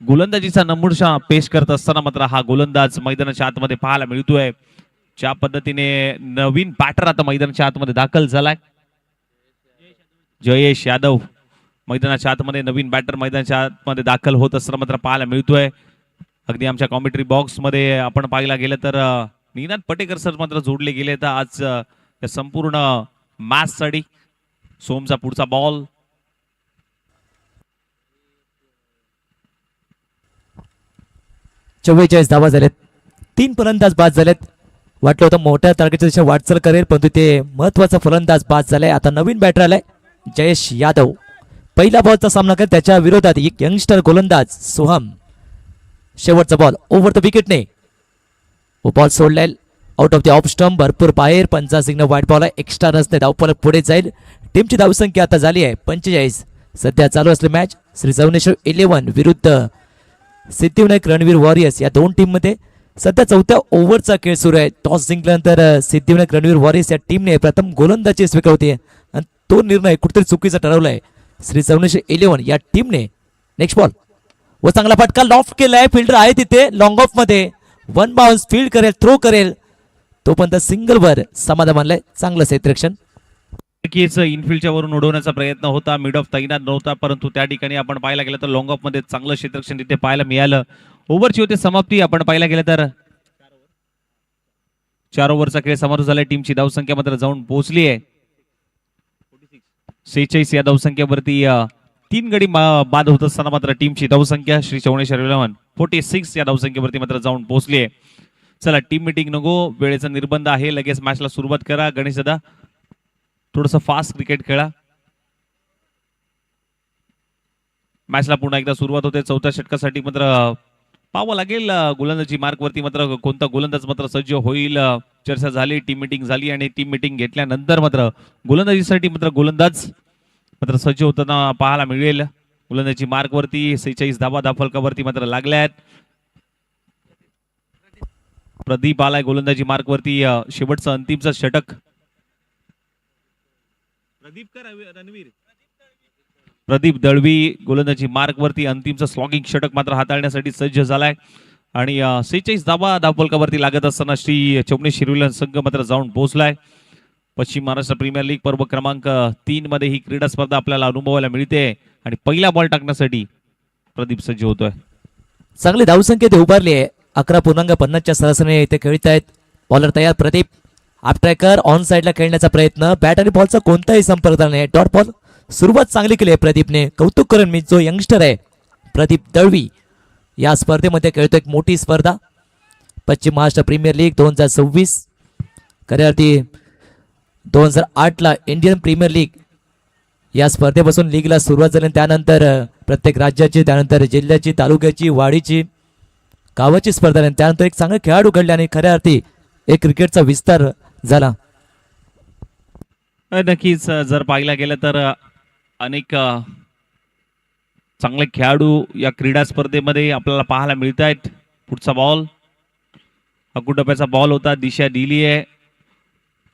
गोलंदाजीचा नमुना पेश करत असताना मात्र हा गोलंदाज मैदानाच्या आतमध्ये पाहायला मिळतोय. ज्या पद्धतीने नवीन बॅटर आता मैदानाच्या आतमध्ये दाखल झालाय, जयेश यादव मैदानाच्या आतमध्ये नवीन बॅटर मैदानाच्या आतमध्ये दाखल होत असताना मात्र पाहायला मिळतोय. अगदी आमच्या कॉमेंट्री बॉक्स मध्ये आपण पाहायला गेलं तर निनाद पटेकर सर मात्र जोडले गेले. तर आज या संपूर्ण मॅच साठी सोमचा पुढचा बॉल 44 धावा झालेत. 3 फलंदाज बाद झालेत. वाटलं होतं मोठ्या तारखेच्या दिशेने वाटचाल करेल परंतु ते महत्वाचा फलंदाज बाद झालाय. आता नवीन बॅटर आलाय जयेश यादव. पहिल्या बॉलचा सामना करत त्याच्या विरोधात एक यंगस्टर गोलंदाज सोहम. शेवटचा बॉल ओव्हर द विकेटने बॉल सोडलाय out of the off stump. भरपूर बाहेर. पंचा सिग्नल व्हाईट बॉल आहे. एक्स्ट्रा रनने धावफलक पुढे जाईल. टीमची धावसंख्या आता झाली आहे 45. सध्या चालू असलेली मॅच श्री चौनेश्वर 11 विरुद्ध सिद्धिविनायक रणवीर वॉरियर्स या दोन टीम मध्ये सध्या 4थ्या ओव्हरचा खेळ सुरू आहे. टॉस जिंकल्यानंतर सिद्धिविनायक रणवीर वॉरियर्स या टीमने प्रथम गोलंदाजी स्वीकारते आणि तो निर्णय कुठेतरी चुकीचा ठरवलाय श्री चौनेश्वर 11 या टीमने. नेक्स्ट बॉल व चांगला फटका लॉफ्ट केलाय. फिल्डर आहे तिथे लॉंग ऑफ मध्ये. 1 बाउन्स फील्ड करेल, थ्रो करेल तोपर्यंत सिंगल वर समाधान मानलंय. चांगलं क्षेत्ररक्षण. नक्कीच इनफिल्डच्या वरून उडवण्याचा प्रयत्न होता. मिड ऑफ तैनात नव्हता परंतु त्या ठिकाणी आपण पाहायला गेलं तर लॉंग ऑफ मध्ये चांगलं क्षेत्ररक्षण तिथे पाहायला मिळालं. ओव्हरची होती समाप्ती. आपण पाहायला गेलं तर 4 ओव्हरचा खेळ समाप्त झालाय. टीमची धावसंख्या मात्र जाऊन पोहोचली आहे 46. या धावसंख्येवरती 3 गडी बाद होत असताना मात्र टीमची धावसंख्या श्री चौनेश्वर 11 46 या धावसंख्येवरती मात्र जाऊन पोहोचली आहे. चला टीम मीटिंग नको, वेळेचा निर्बंध आहे. लगेच मॅचला सुरुवात करा. गणेश दादा थोडस फास्ट क्रिकेट खेळा. मॅचला पुन्हा एकदा सुरुवात होते. 4थ्या षटकासाठी मात्र पाहावं लागेल गोलंदाजी मार्कवरती मात्र कोणता गोलंदाज मात्र सज्ज होईल. चर्चा झाली, टीम मीटिंग झाली आणि टीम मीटिंग घेतल्यानंतर मात्र गोलंदाजीसाठी मात्र गोलंदाज मात्र सज्ज होताना पाहायला मिळेल. गोलंदाजी मार्कवरती 46 धावा धावफलकावरती मात्र लागल्या आहेत. प्रदीप आलाय गोलंदाजी मार्कवरती. शेवटचं अंतिमचं षटक प्रदीप दळवी गोलंदाजी मार्कवरती अंतिमचं स्लॉगिंग षटक मात्र हाताळण्यासाठी सज्ज झालाय. आणि 46 धावा धावफलकावरती लागत असताना श्री चौनेश्वर 11 संघ मात्र जाऊन पोहोचलाय. पश्चिम महाराष्ट्र प्रीमियर लीग पर्व क्रमांक 3 मध्ये ही क्रीडा स्पर्धा आपल्याला अनुभवायला मिळते आणि पहिला बॉल टाकण्यासाठी प्रदीप सज्ज होतोय. चांगली धावसंख्या ते उभारली आहे. 11.50च्या सरासरीने इथे खेळत आहेत. बॉलर तयार. प्रदीप आपट्रॅकर ऑन साइडला खेळण्याचा प्रयत्न. बॅट आणि बॉलचा कोणताही संपर्क नाही. Dot ball. सुरुवात चांगली केली आहे प्रदीपने. कौतुक करेन मी जो यंगस्टर आहे प्रदीप दळवी. या स्पर्धेमध्ये खेळतो एक मोठी स्पर्धा पश्चिम महाराष्ट्र प्रीमियर लीग 2026. खऱ्या अर्थी 2008ला इंडियन प्रीमियर लीग या स्पर्धेपासून लीगला सुरुवात झाली. त्यानंतर प्रत्येक राज्याची, त्यानंतर जिल्ह्याची, तालुक्याची, वाडीची, गावाची स्पर्धा झाली. त्यानंतर एक चांगले खेळाडू घडले आणि खऱ्या अर्थी एक क्रिकेटचा विस्तार झाला. नक्कीच जर पाहिला गेलं तर अनेक चांगले खेळाडू या क्रीडा स्पर्धेमध्ये आपल्याला पाहायला मिळत आहेत. पुढचा बॉल अकुटप्याचा बॉल होता. दिशा दिली आहे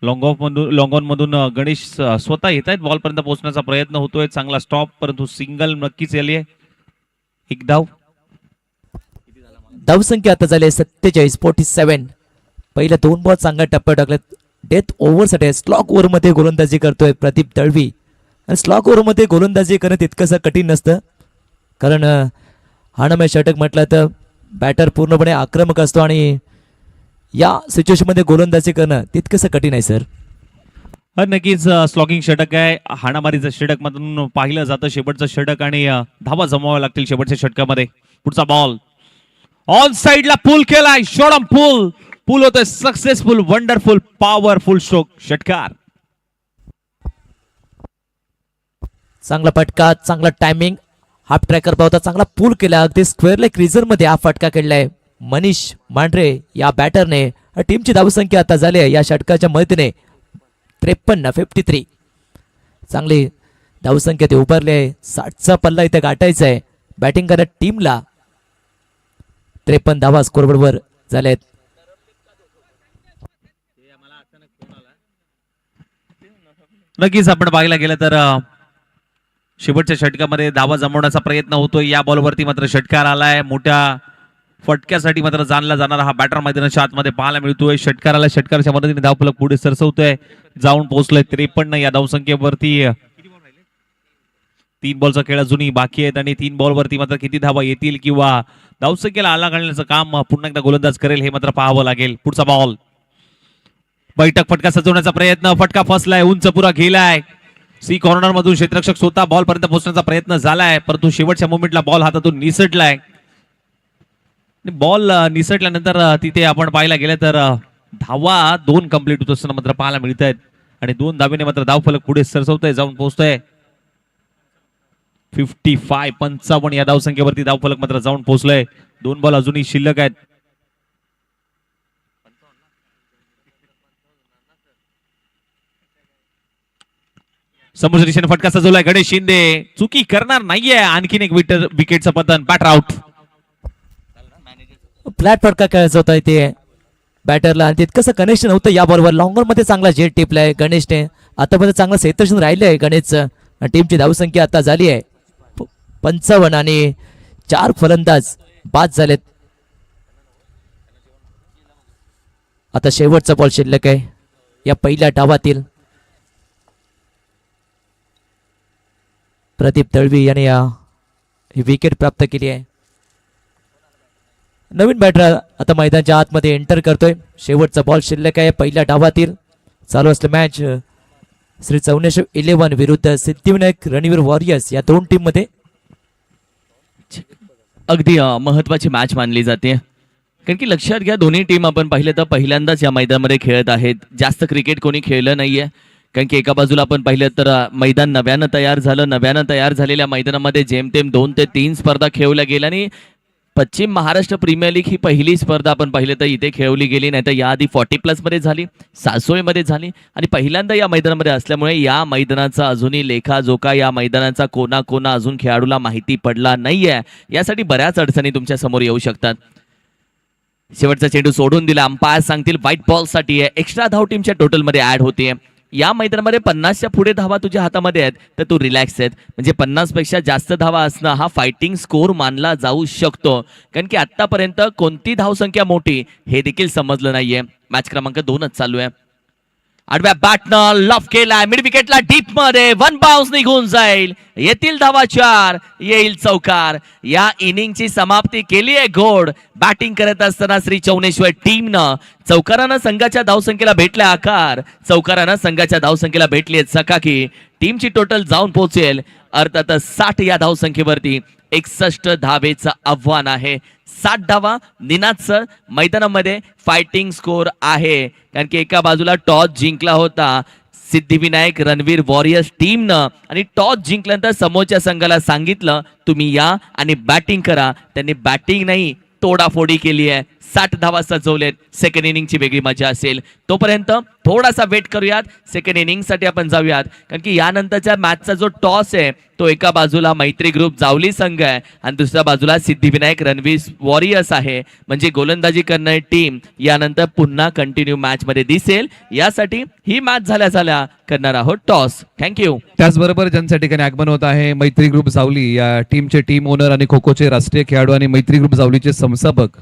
लॉंग ऑन मधून. गणेश स्वतः येत आहेत बॉल पर्यंत पोहोचण्याचा प्रयत्न होतोय. चांगला स्टॉप परंतु सिंगल नक्कीच आली आहे. एक धाव. धावसंख्या आता झाली 47. पहिल्या 2 बॉल चांगल्या टप्प्यात टाकलेत. डेथ ओव्हरसाठी स्लॉक ओव्हरमध्ये गोलंदाजी करतोय प्रदीप दळवी. आणि स्लॉक ओव्हरमध्ये गोलंदाजी करणं तितकंसं कठीण नसतं कारण हाणमय षटक म्हटलं तर बॅटर पूर्णपणे आक्रमक असतो आणि या सिच्युएशनमध्ये गोलंदाजी करणं तितकंसं कठीण आहे सर. नक्कीच स्लॉकिंग षटक आहे. हाणामारीचं षटक मधून पाहिलं जातं शेवटचं षटक आणि धावा जमवाव्या लागतील शेवटच्या षटकामध्ये. पुढचा बॉल ऑन साइडला पूल केलाय. शॉर्ट पूल होतोय. Successful, wonderful, powerful stroke. षटकार. चांगला फटका, चांगला टायमिंग. हाफ ट्रॅकर पावता चांगला पूल केला. अगदी स्क्वेअर लेग क्रीजर मध्ये हा फटका खेळलाय मनीष मांढरे या बॅटरने. टीमची धावसंख्या आता झाली आहे या षटकाच्या मदतीने 53-53. चांगली धावसंख्या ते उभारले. 60चा पल्ला इथे गाठायचा आहे बॅटिंग करत टीमला. 53 धावा स्कोरबोर्डवर झालेत. नक्कीच आपण पाहायला गेलं तर शेवटच्या षटकामध्ये धावा जमवण्याचा प्रयत्न होतोय. या बॉलवरती मात्र षटकार आलाय. मोठ्या फटक्यासाठी मात्र जाणला जाणारा हा बॅटर मैदानाच्या आतमध्ये पाहायला मिळतोय. षटकाराला षटकाराच्या मदतीने धावफलक पुढे सरसवतोय. जाऊन पोहोचलोय 53 या धावसंख्येवरती. 3 बॉलचा खेळ अजूनही बाकी आहेत आणि 3 बॉलवरती मात्र किती धावा येतील किंवा धावसंख्येला आला घालण्याचं काम पुन्हा एकदा गोलंदाज करेल हे मात्र पाहावं लागेल. पुढचा बॉल बैठक फटका सजवण्याचा प्रयत्न. फटका फसलाय. उंच पुरा गेलाय. सी कॉर्नर मधून क्षेत्ररक्षक स्वतः बॉल पर्यंत पोहोचण्याचा प्रयत्न झालाय परंतु शेवटच्या मोमेंटला बॉल हातातून निसटलाय. बॉल निसटल्यानंतर तिथे आपण पाहायला गेलं तर धावा 2 कंप्लीट होत असताना मात्र पाहायला मिळत आहेत आणि 2 धावेने मात्र धावफलक पुढे सरसवतोय. जाऊन पोहोचतोय 55 या धावसंख्येवरती धावफलक मात्र जाऊन पोहोचलोय. 2 बॉल अजूनही शिल्लक आहेत. समोरच्या दिशेने फटका सजवलाय गणेश शिंदे. चुकी करणार नाहीये. आणखीन एक विकेटचं पतन. Batter out. फ्लॅट फटका खेळायचा होता इथे बॅटरला आणि तितकंसं कनेक्शन होतं या बॉलवर. लॉंगर मध्ये चांगला जेट टिपलाय गणेशने. आतापर्यंत चांगलं क्षेत्ररक्षण राहिलंय गणेशचं. टीमची धावसंख्या आता झाली आहे 55 आणि 4 फलंदाज बाद झालेत. आता शेवटचा बॉल शिल्लक आहे या पहिल्या डावातील. प्रदीप दळवी याने ही विकेट प्राप्त केली आहे. नवीन बॅटर आता मैदानाच्या आतमध्ये एंटर करतोय. शेवटचा बॉल शिल्लक आहे पहिल्या डावातील. चालू असलं मॅच श्री चौनेश्वर 11 विरुद्ध सिद्धिविनायक रणवीर वॉरियर्स या 2 टीम मध्ये. अगदी महत्वाची मॅच मानली जाते कारण की लक्षात घ्या दोन्ही टीम आपण पाहिलं तर पहिल्यांदाच या मैदानामध्ये खेळत आहेत. जास्त क्रिकेट कोणी खेळलं नाहीये कारण की एका बाजूला आपण पाहिलं तर मैदान नव्यानं तयार झालं. नव्यानं तयार झालेल्या मैदानामध्ये जेमतेम 2 ते 3 स्पर्धा खेळवल्या गेल्या आणि पश्चिम महाराष्ट्र प्रीमियर लीग ही पहिली स्पर्धा आपण पाहिलं तर इथे खेळवली गेली. नाही तर याआधी 40+ मध्ये झाली, सासोळमध्ये झाली आणि पहिल्यांदा या मैदानामध्ये असल्यामुळे या मैदानाचा अजूनही लेखाजोखा, या मैदानाचा कोना अजून खेळाडूला माहिती पडला नाहीये. यासाठी बऱ्याच अडचणी तुमच्या समोर येऊ शकतात. शेवटचा चेंडू सोडून दिला. अंपायर सांगतील व्हाईट बॉल साठी आहे. एक्स्ट्रा धाव टीमच्या टोटलमध्ये ऍड होते. या मैदानामध्ये 50च्या पुढे धावा तुझ्या हातामध्ये आहेत तर तू रिलॅक्स आहेत. म्हणजे 50 पेक्षा जास्त धावा असणं हा फायटिंग स्कोर मानला जाऊ शकतो कारण की आतापर्यंत कोणती धावसंख्या मोठी हे देखील समजलं नाहीये. मॅच क्रमांक 2च चालू आहे. आडव्या बॅटनं लॉफ केलाय मिड विकेटला डीप मध्ये. 1 बाउन्स निघून जाईल. येतील धावा 4, येईल चौकार. या इनिंगची समाप्ती केली आहे घोड. बॅटिंग करत असताना श्री चौनेश्वर टीमनं चौकारानं संघाच्या धावसंख्येला भेटला आकार. चौकारानं संघाच्या धावसंख्येला भेटली चकाकी. टीमची टोटल जाऊन पोहोचेल अर्थातच 60 या धावसंख्येवरती. 61 धावेचं आव्हान आहे. 60 धावा निनादसर मैदानामध्ये फायटिंग स्कोर आहे कारण की एका बाजूला टॉस जिंकला होता सिद्धिविनायक रणवीर वॉरियर्स टीमनं आणि टॉस जिंकल्यानंतर समोरच्या संघाला सांगितलं तुम्ही या आणि बॅटिंग करा. त्यांनी बॅटिंग नाही तोडाफोडी केली आहे. 60 धावा सजवलेत. सेकंड इनिंगची वेगळी मजा असेल. तोपर्यंत थोडासा वेट करूयात. सेकंड इनिंगसाठी आपण जाऊयात कारण की यानंतरच्या मॅचचा जो टॉस आहे तो एका बाजूला मैत्री ग्रुप जावली संघ आहे आणि दुसऱ्या बाजूला सिद्धिविनायक रणवीर वॉरियर्स आहे. म्हणजे गोलंदाजी करणारी टीम यानंतर पुन्हा कंटिन्यू मॅच मध्ये दिसेल. यासाठी ही मॅच झाल्या करणार आहोत टॉस. थँक्यू. त्याचबरोबर ज्यांच्या ठिकाणी आगमन होत आहे मैत्री ग्रुप जावली या टीमचे टीम ओनर आणि खो खोचे राष्ट्रीय खेळाडू आणि मैत्री ग्रुप जावलीचे संस्थापक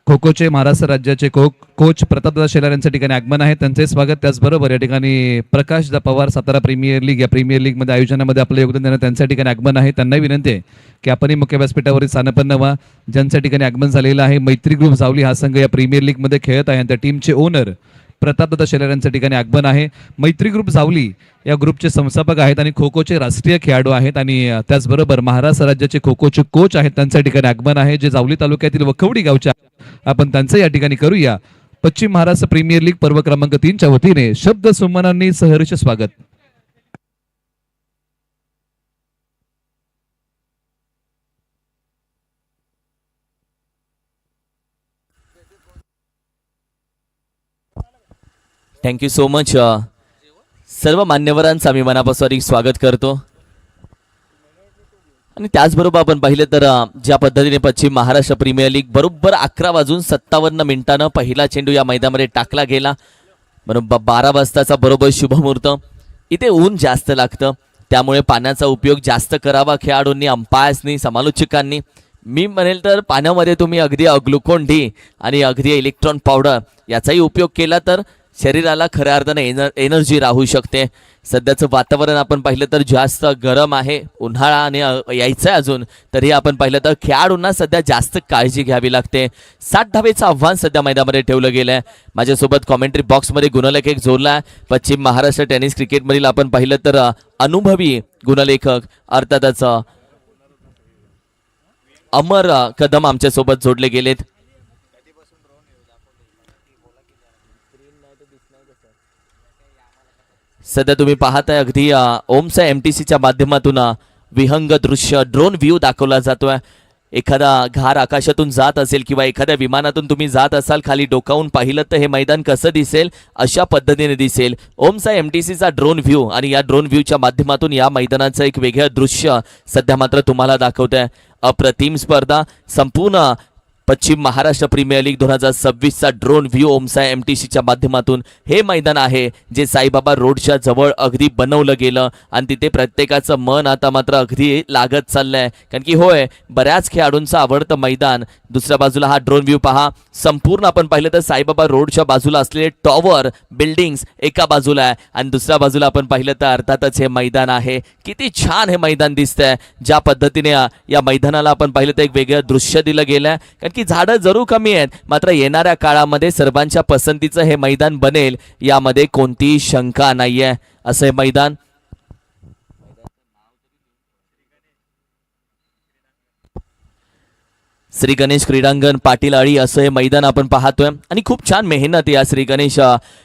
खो खोचे महाराष्ट्र राज्याचे कोच प्रतापदादा शेलार यांच्या ठिकाणी आगमन आहे. त्यांचे स्वागत. त्याचबरोबर या ठिकाणी प्रकाश पवार सातारा प्रीमियर लीग या प्रीमियर लीग मध्ये आयोजनामध्ये आपलं योगदान देणं त्यांच्या ठिकाणी आगमन आहे. त्यांनाही विनंती आहे की आपणही मुख्य व्यासपीठावरील स्थानपन्न व्हा. ज्यांच्या ठिकाणी आगमन झालेलं आहे मैत्री ग्रुप जावली हा संघ या प्रीमियर लीग मध्ये खेळत आहे. त्या टीमचे ओनर प्रतापदादा शेलार यांच्या ठिकाणी आगमन आहे. मैत्री ग्रुप जावली या ग्रुपचे संस्थापक आहेत आणि खो खोचे राष्ट्रीय खेळाडू आहेत आणि त्याचबरोबर महाराष्ट्र राज्याचे खो खोचे कोच आहेत, त्यांच्या ठिकाणी आगमन आहे, जे जावली तालुक्यातील वखवडी गावच्या. आपण त्यांचं या ठिकाणी करूया पश्चिम महाराष्ट्र प्रीमियर लीग पर्व क्रमांक 3च्या वतीने शब्द सुमनांनी सहर्ष स्वागत. Thank you so much. सर्व मान्यवरांचं आम्ही मनापासून स्वागत करतो. आणि त्याचबरोबर आपण पाहिलं तर ज्या पद्धतीने पश्चिम महाराष्ट्र प्रीमियर लीग बरोबर 11:57 पहिला चेंडू या मैदानामध्ये टाकला गेला. बरोबर 12 वाजताचा बरोबर शुभमुहूर्त. इथे ऊन जास्त लागतं, त्यामुळे पाण्याचा उपयोग जास्त करावा खेळाडूंनी, अंपायर्सनी, समालोचकांनी. मी म्हणेल तर पाण्यामध्ये तुम्ही अगदी ग्लुकोन डी आणि अगदी इलेक्ट्रॉन पावडर याचाही उपयोग केला तर शरीराला खऱ्या अर्थाने एनर्जी राहू शकते. सध्याचं वातावरण आपण पाहिलं तर जास्त गरम आहे, उन्हाळा आणि यायचं आहे अजून, तरी आपण पाहिलं तर खेळाडूंना सध्या जास्त काळजी घ्यावी लागते. 60 धावेचं आव्हान सध्या मैदानामध्ये ठेवलं गेलं आहे. माझ्यासोबत कॉमेंट्री बॉक्समध्ये गुणलेखक जोडला आहे. पश्चिम महाराष्ट्र टेनिस क्रिकेटमधील आपण पाहिलं तर अनुभवी गुणलेखक अर्थातच अमर कदम आमच्यासोबत जोडले गेलेत. सध्या तुम्ही पाहताय अगदी ओमसा MTCच्या माध्यमातून विहंग दृश्य ड्रोन व्ह्यू दाखवला जातोय. एखादा घार आकाशातून जात असेल किंवा एखाद्या विमानातून तुम्ही जात असाल, खाली डोकावून पाहिलं तर हे मैदान कसं दिसेल अशा पद्धतीने दिसेल. ओमसा MTCचा ड्रोन व्ह्यू आणि या ड्रोन व्ह्यूच्या माध्यमातून या मैदानाचं एक वेगळं दृश्य सध्या मात्र तुम्हाला दाखवतंय. अप्रतिम स्पर्धा संपूर्ण पश्चिम महाराष्ट्र प्रीमियर लीग 2026चा ड्रोन व्ह्यू ओमसा MTCच्या माध्यमातून हे मैदान आहे जे साईबाबा रोडच्या जवळ अगदी बनवलं गेलं आणि तिथे प्रत्येकाचं मन आता मात्र अगदी लागत चाललंय. कारण की होय, बऱ्याच खेळाडूंचं आवडतं मैदान. दुसऱ्या बाजूला हा ड्रोन व्ह्यू पहा. संपूर्ण आपण पाहिलं तर साईबाबा रोडच्या बाजूला असलेले टॉवर बिल्डिंग्स एका बाजूला आहे आणि दुसऱ्या बाजूला आपण पाहिलं तर अर्थातच हे मैदान आहे. किती छान हे मैदान दिसतंय. ज्या पद्धतीने या मैदानाला आपण पाहिलं तर एक वेगळं दृश्य दिलं गेलंय. कारण की झाडं जरूर कमी आहेत, मात्र येणाऱ्या काळामध्ये सर्वांच्या पसंतीचं हे मैदान बनेल यामध्ये कोणतीही शंका नाहीये. असं हे मैदान श्री गणेश क्रीडांगण पाटील आळी असं हे मैदान आपण पाहतोय आणि खूप छान मेहनत या श्री गणेश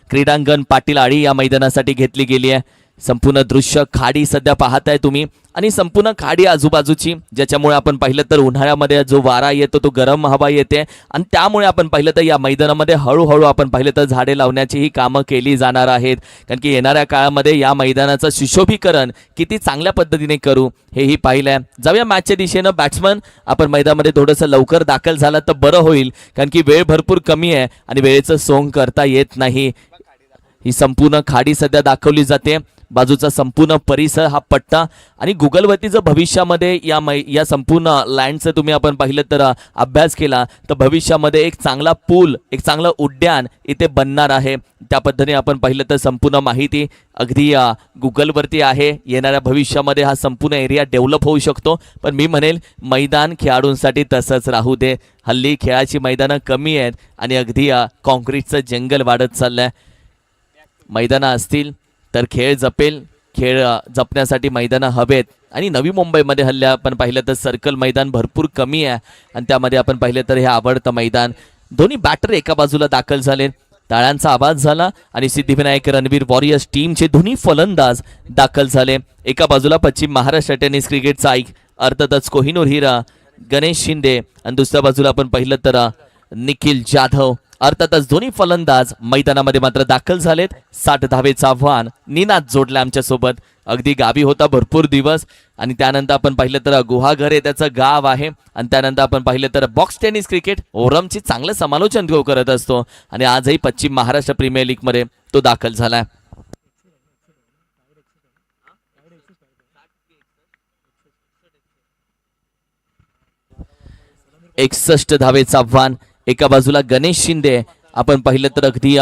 क्रीडांगण पाटील आळी या मैदानासाठी घेतली गेली आहे. संपूर्ण दृश्य खाडी सध्या पाहताय तुम्ही आणि संपूर्ण खाडी आजूबाजूची, ज्याच्यामुळे आपण पाहिलं तर उन्हाळ्यामध्ये जो वारा येतो तो गरम हवा येते आणि त्यामुळे आपण पाहिलं तर या मैदानामध्ये हळूहळू आपण पाहिलं तर झाडे लावण्याचीही कामं केली जाणार आहेत. कारण की येणाऱ्या काळामध्ये या मैदानाचं सुशोभीकरण किती चांगल्या पद्धतीने करू हेही पाहिलंय. जाऊया मॅचच्या दिशेनं. बॅट्समन आपण मैदानामध्ये थोडंसं लवकर दाखल झाला तर बरं होईल, कारण की वेळ भरपूर कमी आहे आणि वेळेचं सोंग करता येत नाही. ही संपूर्ण खाडी सध्या दाखवली जाते. बाजूचा संपूर्ण परिसर हा पट्टा आणि गुगलवरती जर भविष्यामध्ये या संपूर्ण लँडचं तुम्ही आपण पाहिलं तर अभ्यास केला तर भविष्यामध्ये एक चांगला पूल, एक चांगलं उड्डाण इथे बनणार आहे. त्या पद्धतीने आपण पाहिलं तर संपूर्ण माहिती अगदी गुगलवरती आहे. येणाऱ्या भविष्यामध्ये हा संपूर्ण एरिया डेव्हलप होऊ शकतो. पण मी म्हणेल मैदान खेळाडूंसाठी तसंच राहू दे. हल्ली खेळाची मैदानं कमी आहेत आणि अगदी कॉन्क्रीटचं जंगल वाढत चाललंय. मैदानं असतील तर खेळ जपेल. खेळ जपण्यासाठी मैदानं हवेत आणि नवी मुंबईमध्ये हल्ली आपण पाहिलं तर सर्कल मैदान भरपूर कमी आहे आणि त्यामध्ये आपण पाहिलं तर हे आवडतं मैदान. दोन्ही बॅटर एका बाजूला दाखल झाले. टाळ्यांचा आवाज झाला आणि सिद्धिविनायक रणवीर वॉरियर्स टीमचे दोन्ही फलंदाज दाखल झाले. एका बाजूला पश्चिम महाराष्ट्र टेनिस क्रिकेटचा अर्थातच कोहिनूर हिरा गणेश शिंदे आणि दुसऱ्या बाजूला आपण पाहिलं तर निखिल जाधव. अर्थातच दोन्ही फलंदाज मैदानामध्ये मात्र दाखल झालेत. 60 धावेचं आव्हान. निनाद जोडला आमच्यासोबत. अगदी गावी होता भरपूर दिवस आणि त्यानंतर आपण पाहिलं तर गुहागर हे त्याचं गाव आहे आणि त्यानंतर आपण पाहिलं तर बॉक्स टेनिस क्रिकेट ओरमची चांगलं समालोचन तो करत असतो आणि आजही पश्चिम महाराष्ट्र प्रीमियर लीग मध्ये तो दाखल झालाय. एकसष्ट धावेचं आव्हान. एका बाजूला गणेश शिंदे आपण पाहिलं तर अगदी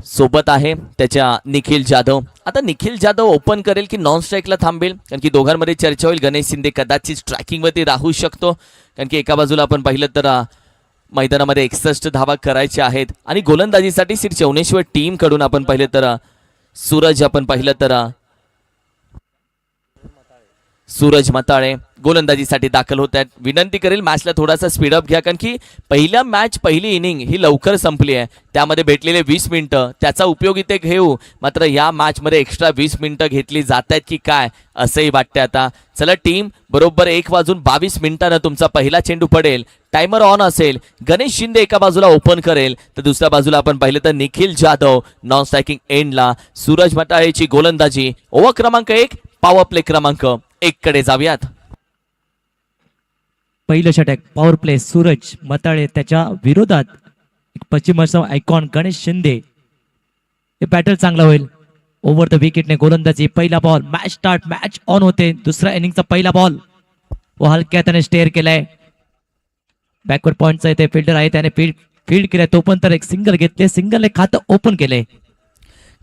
सोबत आहे त्याच्या निखिल जाधव. आता निखिल जाधव ओपन करेल की नॉन स्ट्राईकला थांबेल, कारण की दोघांमध्ये चर्चा होईल. गणेश शिंदे कदाचित स्ट्रायकिंगवरती राहू शकतो, कारण की एका बाजूला आपण पाहिलं तर मैदानामध्ये 61 धावा करायच्या आहेत आणि गोलंदाजीसाठी श्री चौनेश्वर टीम कडून आपण पाहिलं तर सूरज मताळे गोलंदाजीसाठी दाखल होत आहेत. विनंती करेल मॅचला थोडासा स्पीडअप घ्या, कारण की पहिली इनिंग ही लवकर संपली आहे. त्यामध्ये भेटलेले 20 मिनिटं त्याचा उपयोग इथे घेऊ, मात्र या मॅचमध्ये एक्स्ट्रा 20 मिनिटं घेतली जात आहेत की काय असंही वाटते. आता चला टीम, बरोबर 1:22 तुमचा पहिला चेंडू पडेल. टायमर ऑन असेल. गणेश शिंदे एका बाजूला ओपन करेल तर दुसऱ्या बाजूला आपण पाहिलं तर निखिल जाधव नॉन स्ट्रायकिंग एंडला. सूरज मटाळेची गोलंदाजी. ओव्हर क्रमांक 1, पॉवर प्ले क्रमांक 1 कडे जाऊयात. पहिलं षटक पॉवर प्ले सूरज मताळे, त्याच्या विरोधात पश्चिम महाराष्ट्र आयकॉन गणेश शिंदे. हे बॅटर चांगला होईल. ओव्हर द विकेटने गोलंदाजी. पहिला ball. Match start. Match on होते. दुसऱ्या इनिंगचा पहिला बॉल व हलक्या त्याने स्टेअर केलाय. बॅकवर्ड पॉइंटचा इथे फिल्डर आहे, त्याने फील्ड केलाय. तो पण तर एक सिंगल घेतले. सिंगलने खातं ओपन केले.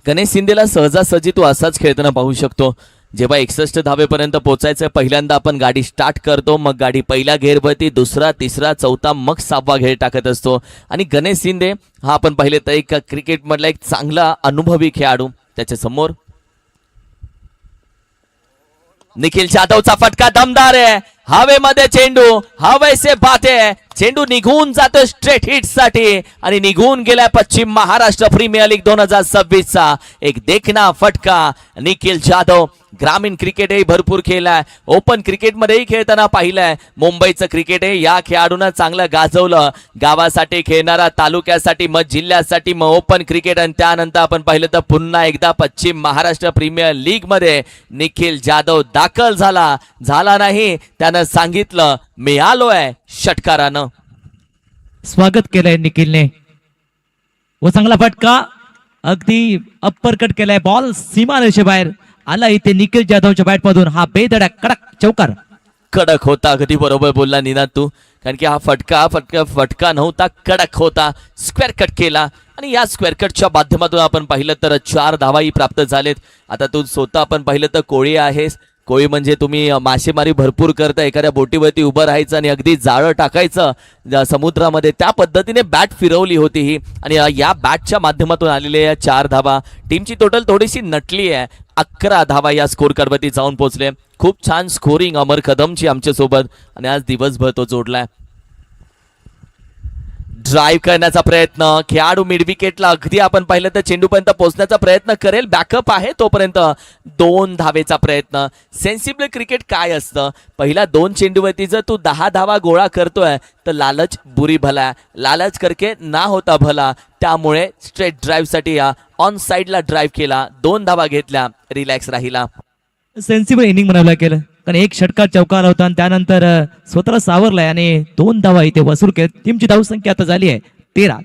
गणेश शिंदेला सहजासहजी तू असाच खेळताना पाहू शकतो. जेव्हा 61 धावेपर्यंत पोहोचायचं पहिल्यांदा आपण गाडी स्टार्ट करतो, मग गाडी पहिला घेरवरती, दुसरा, तिसरा, चौथा, मग 6वा घेर टाकत असतो. आणि गणेश शिंदे हा आपण पाहिले तर एक क्रिकेटमधला एक चांगला अनुभवी खेळाडू. त्याच्या समोर निखिल जाधवचा फटका दमदार आहे. हवेमध्ये चेंडू, हवेसे बाते. चेंडू निघून जातो स्ट्रेट हिट साठी आणि निघून गेलाय पश्चिम महाराष्ट्र प्रीमियर लीग 2026चा एक देखना फटका. निखिल जाधव ग्रामीण क्रिकेटही भरपूर खेळलाय, ओपन क्रिकेटमध्येही खेळताना पाहिलंय. मुंबईचं क्रिकेट हे या खेळाडूंना चांगलं गाजवलं. गावासाठी खेळणारा, तालुक्यासाठी, मग जिल्ह्यासाठी, मग ओपन क्रिकेट, आणि त्यानंतर आपण पाहिलं तर पुन्हा एकदा पश्चिम महाराष्ट्र प्रीमियर लीग मध्ये निखिल जाधव दाखल झाला नाही. त्यानं सांगितलं मी आलोय षटकारानं. स्वागत केलंय निखिलने व चांगला फटका. अगदी अप्पर कट केलाय. बॉल सीमारेषेबाहेर आला इथे निखिल जाधवच्या बॅट मधून. हा बेधडक कडक चौकार. कडक होता. अगदी बरोबर बोलला निनाद तू, कारण की हा फटका नव्हता, कडक होता. स्क्वेअर कट केला आणि या स्क्वेअर कटच्या माध्यमातून आपण पाहिलं तर 4 धावाही प्राप्त झालेत. आता तू स्वतः आपण पाहिलं तर कोळी आहेस. कोळी म्हणजे तुम्ही मासेमारी भरपूर करता, एखाद्या बोटीवरती उभं राहायचं आणि अगदी जाळं टाकायचं समुद्रामध्ये, त्या पद्धतीने बॅट फिरवली होती ही. आणि या बॅटच्या माध्यमातून आलेल्या या 4 धावा, टीमची टोटल थोडीशी नटली आहे. 11 धावा या स्कोर कार्डवरती जाऊन पोहोचले. खूप छान स्कोरिंग अमर कदमची आमच्या सोबत, आणि आज दिवसभर तो जोडलाय. ड्राईव्ह करण्याचा प्रयत्न. खेळाडू मिड विकेटला अगदी आपण पाहिलं तर चेंडूपर्यंत पोहोचण्याचा प्रयत्न करेल. बॅकअप आहे तोपर्यंत 2 धावेचा प्रयत्न. सेन्सिबल क्रिकेट काय असतं, पहिल्या 2 चेंडूवरती जर तू 10 धावा गोळा करतोय तर लालच बुरी भला, लालच करके ना होता भला. त्यामुळे स्ट्रेट ड्राईव्ह साठी ऑन साइडला ड्राईव्ह केला, 2 धावा घेतल्या, रिलॅक्स राहिला. सेन्सिबल इनिंग म्हणावं केलं, कारण एक षटकार चौकार होता आणि त्यानंतर स्वतःला सावरलाय आणि 2 धावा इथे वसूल केली. टीमची धावसंख्या आता झाली आहे 13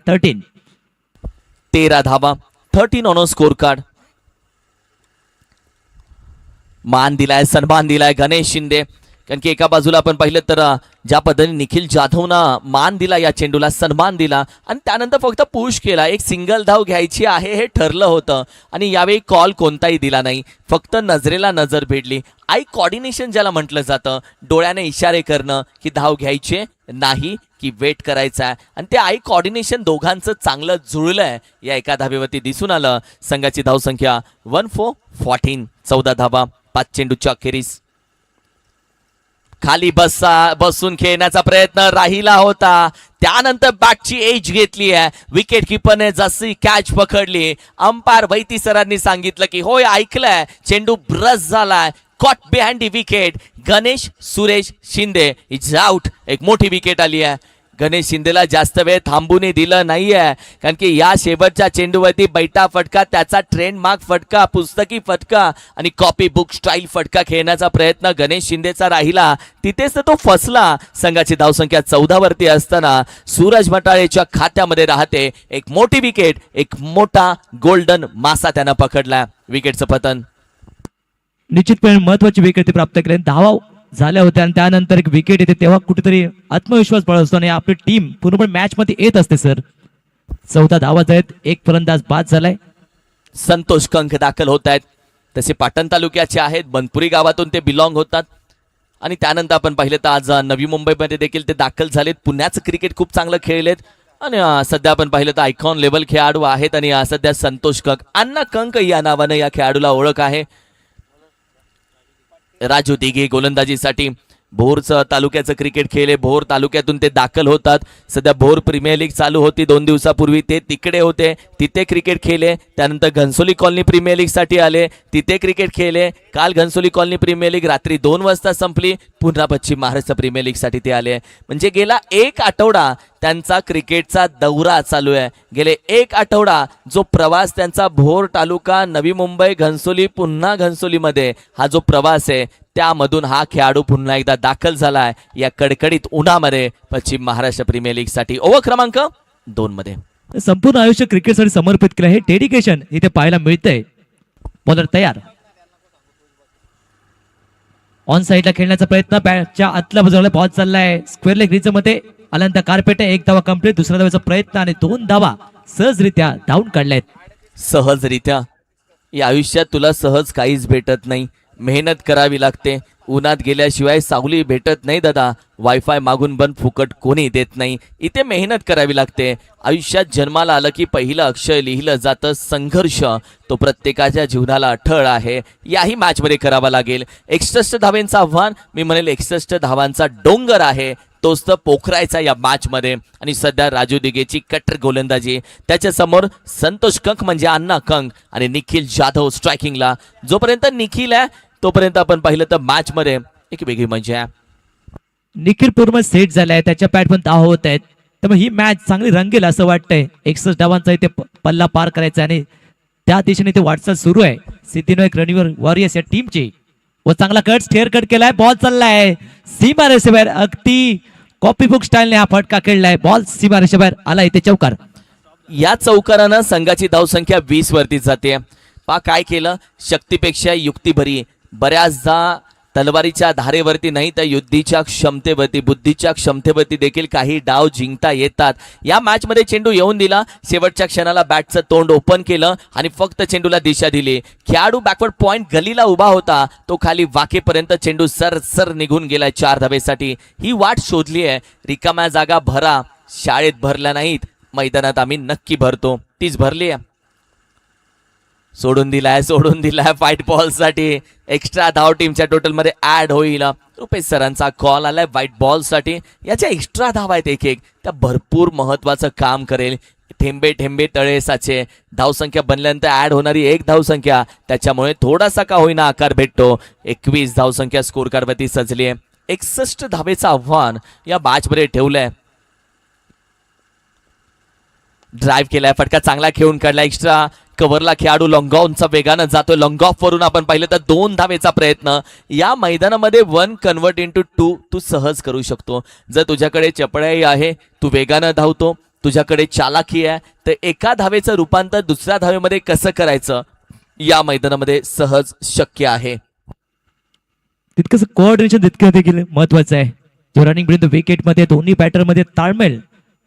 धावा, 13 ऑन स्कोर कार्ड. मान दिलाय, सन्मान दिलाय गणेश शिंदे, कारण की एका बाजूला आपण पाहिलं तर ज्या पद्धतीने निखिल जाधवनं मान दिला, या चेंडूला सन्मान दिला आणि त्यानंतर फक्त पुश केला. एक सिंगल धाव घ्यायची आहे हे ठरलं होतं आणि यावेळी कॉल कोणताही दिला नाही, फक्त नजरेला नजर भेटली. आय कॉर्डिनेशन ज्याला म्हटलं जातं, डोळ्याने इशारे करणं की धाव घ्यायचे नाही की वेट करायचा आहे, आणि ते आय कॉर्डिनेशन दोघांचं चांगलं जुळलंय या एका धावेवरती दिसून आलं. संघाची धावसंख्या 1 for 14, 14 धावा 5 चेंडूच्या अखेरीस. खाली बसून खेळण्याचा प्रयत्न राहिला होता, त्यानंतर बॅटची एज घेतली आहे. विकेट किपरने जशी कॅच पकडली, अंपायर वैती सरांनी सांगितलं की होय ऐकलंय, चेंडू ब्रश झालाय, caught behind the wicket. Ganesh Suresh Shinde is out. एक मोठी विकेट आली आहे. गणेश शिंदेला जास्त वेळ थांबूनही दिलं नाहीये, कारण की या शेवटच्या चेंडूवरती बैठा फटका, त्याचा ट्रेंडमार्क फटका, पुस्तकी फटका आणि कॉपी बुक स्टाईल फटका खेळण्याचा प्रयत्न गणेश शिंदेचा राहिला, तिथेच तो फसला. संघाची धावसंख्या 14 वरती असताना सूरज मटाळेच्या खात्यामध्ये राहते एक मोठी विकेट, एक मोठा गोल्डन मासा त्यानं पकडला. विकेटचं पतन. निश्चितपणे महत्वाची विकेट प्राप्त केली. धावा झाल्या होत्या आणि त्यानंतर एक विकेट येते, तेव्हा कुठेतरी आत्मविश्वास बळ असतो आणि आपली टीम पूर्णपणे मॅच मध्ये येत असते. सर 14 धावा आहेत, एक फलंदाज बाद झालाय. संतोष कंक दाखल होत आहेत. तसे पाटण तालुक्याचे आहेत, बनपुरी गावातून ते बिलॉंग होतात आणि त्यानंतर आपण पाहिलं तर आज नवी मुंबईमध्ये देखील ते दाखल झालेत. पुण्याचं क्रिकेट खूप चांगलं खेळलेत आणि सध्या आपण पाहिलं तर आयकॉन लेवल खेळाडू आहेत आणि सध्या संतोष कंक, अण्णा कंक या नावानं या खेळाडूला ओळख आहे. राजू दिघे गोलंदाजीसाठी भोरचं तालुक्याचं क्रिकेट खेळले. भोर तालुक्यातून ते दाखल होतात. सध्या भोर प्रीमियर लीग चालू होती 2 दिवसापूर्वी, ते तिकडे होते, तिथे क्रिकेट खेळले. त्यानंतर घनसोली कॉलनी प्रीमियर लीग साठी आले, तिथे क्रिकेट खेळले. काल घनसोली कॉलनी प्रीमियर लीग रात्री 2 वाजता संपली. पुन्हा पश्चिम महाराष्ट्र प्रीमियर लीग साठी ते आले. म्हणजे गेला 1 आठवडा त्यांचा क्रिकेटचा दौरा चालू आहे. गेले 1 आठवडा जो प्रवास त्यांचा भोर तालुका, नवी मुंबई, घनसोली, पुन्हा घनसोलीमध्ये हा जो प्रवास आहे त्यामधून हा खेळाडू पुन्हा एकदा दाखल झालाय या कडकडीत उन्हामध्ये पश्चिम महाराष्ट्र प्रीमियर लीग साठी. ओव्हर क्रमांक 2 मध्ये संपूर्ण आयुष्य क्रिकेटसाठी समर्पित केलं, हे डेडिकेशन इथे पाहायला मिळतंय. बॉलर तयार, ऑन साईडला खेळण्याचा प्रयत्न, बॅटच्या आतल्या बाजूला बॉल चाललाय स्क्वेअर लेग रिच मध्ये आल्यानंतर कार्पेट, 1 धावा कंप्लीट. दुसऱ्या धावाचा प्रयत्न आणि 2 धावा सहजरित्या डाऊन काढल्यात. सहजरित्या या आयुष्यात तुला सहज काहीच भेटत नाही, मेहनत करावी लागते. उन्हात गेल्याशिवाय सावली भेटत नाही दादा. वायफाय मागून बंद फुकट कोणी देत नाही. इथे मेहनत करावी लागते. आयुष्यात जन्माला आलं की पहिलं अक्षर लिहिलं जातं संघर्ष. तो प्रत्येकाच्या जीवनाला अठळ आहे. याही मॅचमध्ये करावा लागेल. 61 धावांचं आव्हान, मी म्हणेल 61 धावांचा डोंगर आहे, तोच तर पोखरायचा या मॅच मध्ये. आणि सध्या राजू दिघेची कट्टर गोलंदाजी, त्याच्या समोर संतोष कंक म्हणजे अण्णा कंक आणि निखिल जाधव स्ट्रायकिंगला. जोपर्यंत निखिल आहे तोपर्यंत आपण पाहिलं तर मॅच मध्ये एक वेगळी मजा आहे. निखिल पूर्ण सेट झालाय, त्याच्या पॅट पण धावा होत आहेत, त्यामुळे ही मॅच चांगली रंगेल असं वाटतंय. 61 धावांचा इथे पल्ला पार करायचा आणि त्या दिशेने ते वाटचाल सुरू आहे सिद्धिविनायक रणवीर वॉरियर्स या टीमची. व चांगला कट, स्टेअर कट केलाय, बॉल चाललाय सीमा रेषेबाहेर. अगदी कॉपी बुक स्टाईलने हा फटका खेळलाय. बॉल सीमा रेषेबाहेर आला, इथे चौकार. या चौकारानं संघाची धावसंख्या 20 वरती जाते. पा काय केलं, शक्तीपेक्षा युक्ती भरी. बऱ्याचदा तलवारीच्या धारेवरती नाही तर युद्धीच्या क्षमतेवरती, बुद्धीच्या क्षमतेवरती देखील काही डाव जिंकता येतात. या मॅच मध्ये चेंडू येऊन दिला, शेवटच्या क्षणाला बॅटचं तोंड ओपन केलं आणि फक्त चेंडूला दिशा दिली. खेळाडू बॅकवर्ड पॉइंट गलीला उभा होता, तो खाली वाकेपर्यंत चेंडू सर निघून गेलाय 4 धावेसाठी. ही वाट शोधली आहे. रिकाम्या जागा भरा, शाळेत भरल्या नाहीत, मैदानात आम्ही नक्की भरतो, तीच भरली आहे. सोडून दिलाय व्हाईट बॉल साठी. एक्स्ट्रा धाव टीमच्या टोटल मध्ये ऍड होईल. रुपेश सरांचा कॉल आलाय व्हाईट बॉल साठी. याच्या एक्स्ट्रा धाव आहेत एक त्या भरपूर महत्वाचं काम करेल. थेंबे थेंबे तळे साचे. धावसंख्या बनल्यानंतर ऍड होणारी 1 धावसंख्या, त्याच्यामुळे थोडासा का होईना आकार भेटतो. 21 धावसंख्या स्कोर कार्ड वरती सजली आहे. 61 धावेचं आव्हान या मॅच मध्ये ठेवलंय. ड्राईव्ह केलाय, फटका चांगला खेळून काढला. एक्स्ट्रा कव्हरला खेळाडू लॉंग ऑनचा वेगानं जातोय. लॉंग ऑफ वरून आपण पाहिलं तर 2 धावेचा प्रयत्न. या मैदानामध्ये 1 कन्वर्ट इंटू 2 तू सहज करू शकतो. जर तुझ्याकडे चपळाई आहे, तू वेगानं धावतो, तुझ्याकडे चालाकी आहे, तर एका धावेचं रूपांतर दुसऱ्या धावेमध्ये कसं करायचं या मैदानामध्ये सहज शक्य आहे. तितकंच कोऑर्डिनेशन तितकं देखील महत्वाचं आहे. जो रनिंग पर्यंत विकेट मध्ये दोन्ही बॅटर मध्ये ताळमेळ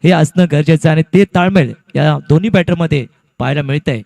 हे असणं गरजेचं आहे आणि ते ताळमेळ या दोन्ही बॅटर मध्ये पाहायला मिळतंय.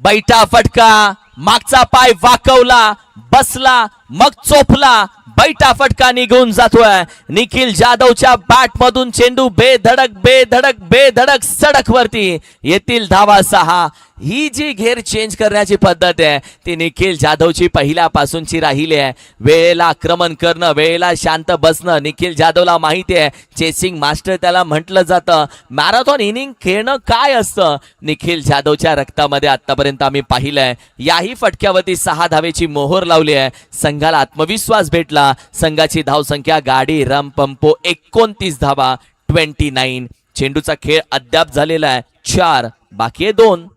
बैठा फटका, मागचा पाय वाकवला, बसला, मग चोपला. बैठा फटका निघून जातोय. निखिल जाधवच्या बॅट मधून चेंडू बेधडक सडक वरती. येतील धावा 6. ही जी घेर चेंज करण्याची पद्धत आहे ती निखिल जाधवची पहिल्यापासूनची राहिली आहे. वेळेला आक्रमण करणं, वेळेला शांत बसणं निखिल जाधवला माहिती आहे. चेसिंग मास्टर त्याला म्हटलं जातं. मॅरेथॉन इनिंग खेळणं काय असतं निखिल जाधवच्या रक्तामध्ये आतापर्यंत आम्ही पाहिलंय. याही फटक्यावरती 6 धावेची मोहर लावली आहे. संघाला आत्मविश्वास भेटला. संघाची धावसंख्या गाडी रम पंपो 29 धावा 29. चेंडूचा खेळ अद्याप झालेला आहे 4, बाकी आहे 2.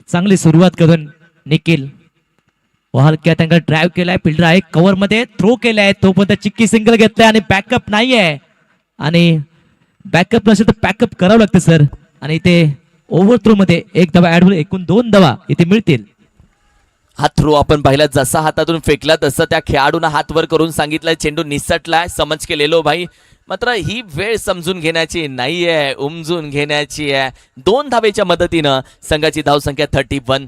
चांगली सुरुवात करून निखिल हलक्या त्यांना ड्राईव्ह केलाय. फिल्डर आहे कव्हर मध्ये, थ्रो केलाय, तो पण चिक्की सिंगल घेतलाय आणि बॅकअप नाहीये. आणि बॅकअप नसेल तर बॅकअप करावं लागतं सर. आणि इथे ओव्हर थ्रो मध्ये 1 धावा ऍड होईल, एकूण 2 धावा इथे मिळतील. हा थ्रो आपण पाहिला, जसा हातातून फेकला तसं त्या खेळाडूंना हात वर करून सांगितलंय चेंडू निसटलाय, समज केलेलो भाई. मात्र ही वेळ समजून घेण्याची नाहीये, उमजून घेण्याची आहे. 2 धावेच्या मदतीनं संघाची धावसंख्या 31.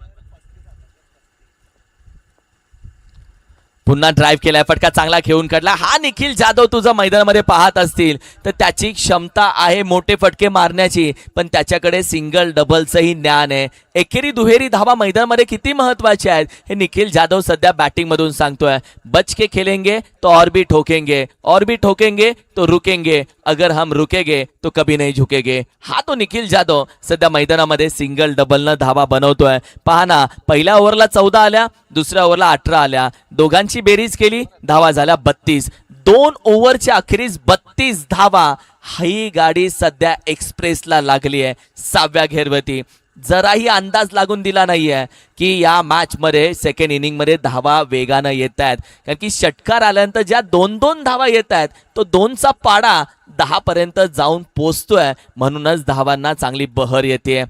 पुन्हा ड्राईव्ह केलाय, फटका चांगला खेळून काढला. हा निखिल जाधव तुझं मैदानामध्ये पाहत असतील तर त्याची क्षमता आहे मोठे फटके मारण्याची, पण त्याच्याकडे सिंगल डबलचंही ज्ञान आहे. एकेरी दुहेरी धावा मैदानामध्ये किती महत्वाचे आहेत हे निखिल जाधव सध्या बॅटिंग मधून सांगतोय. बच के खेलेंगे तो और भी ठोकेंगे, और भी ठोकेंगे तो रुकेंगे, अगर हम रुकेंगे तो कभी नहीं झुकेंगे. हा तो निखिल जाधव सध्या मैदानामध्ये सिंगल डबलनं धावा बनवतोय. पहा ना, पहिल्या ओव्हरला 14 आल्या, दुसऱ्या ओव्हरला 18 आल्या. दोघांची बेरीज केली, धावा झाल्या 32. 2 ओव्हरच्या अखेरीस 32 धावा. ही गाडी सध्या एक्सप्रेसला लागली आहे 6व्या घेरवरती. जराही अंदाज लागून दिला नाहीये की या मॅच मध्ये सेकंड इनिंग मध्ये धावा वेगानं येत आहेत, कारण की षटकार आल्यानंतर ज्या 2-2 धावा येत आहेत तो 2चा पाडा 10 पर्यंत जाऊन पोचतोय. म्हणूनच धावांना चांगली बहर येते.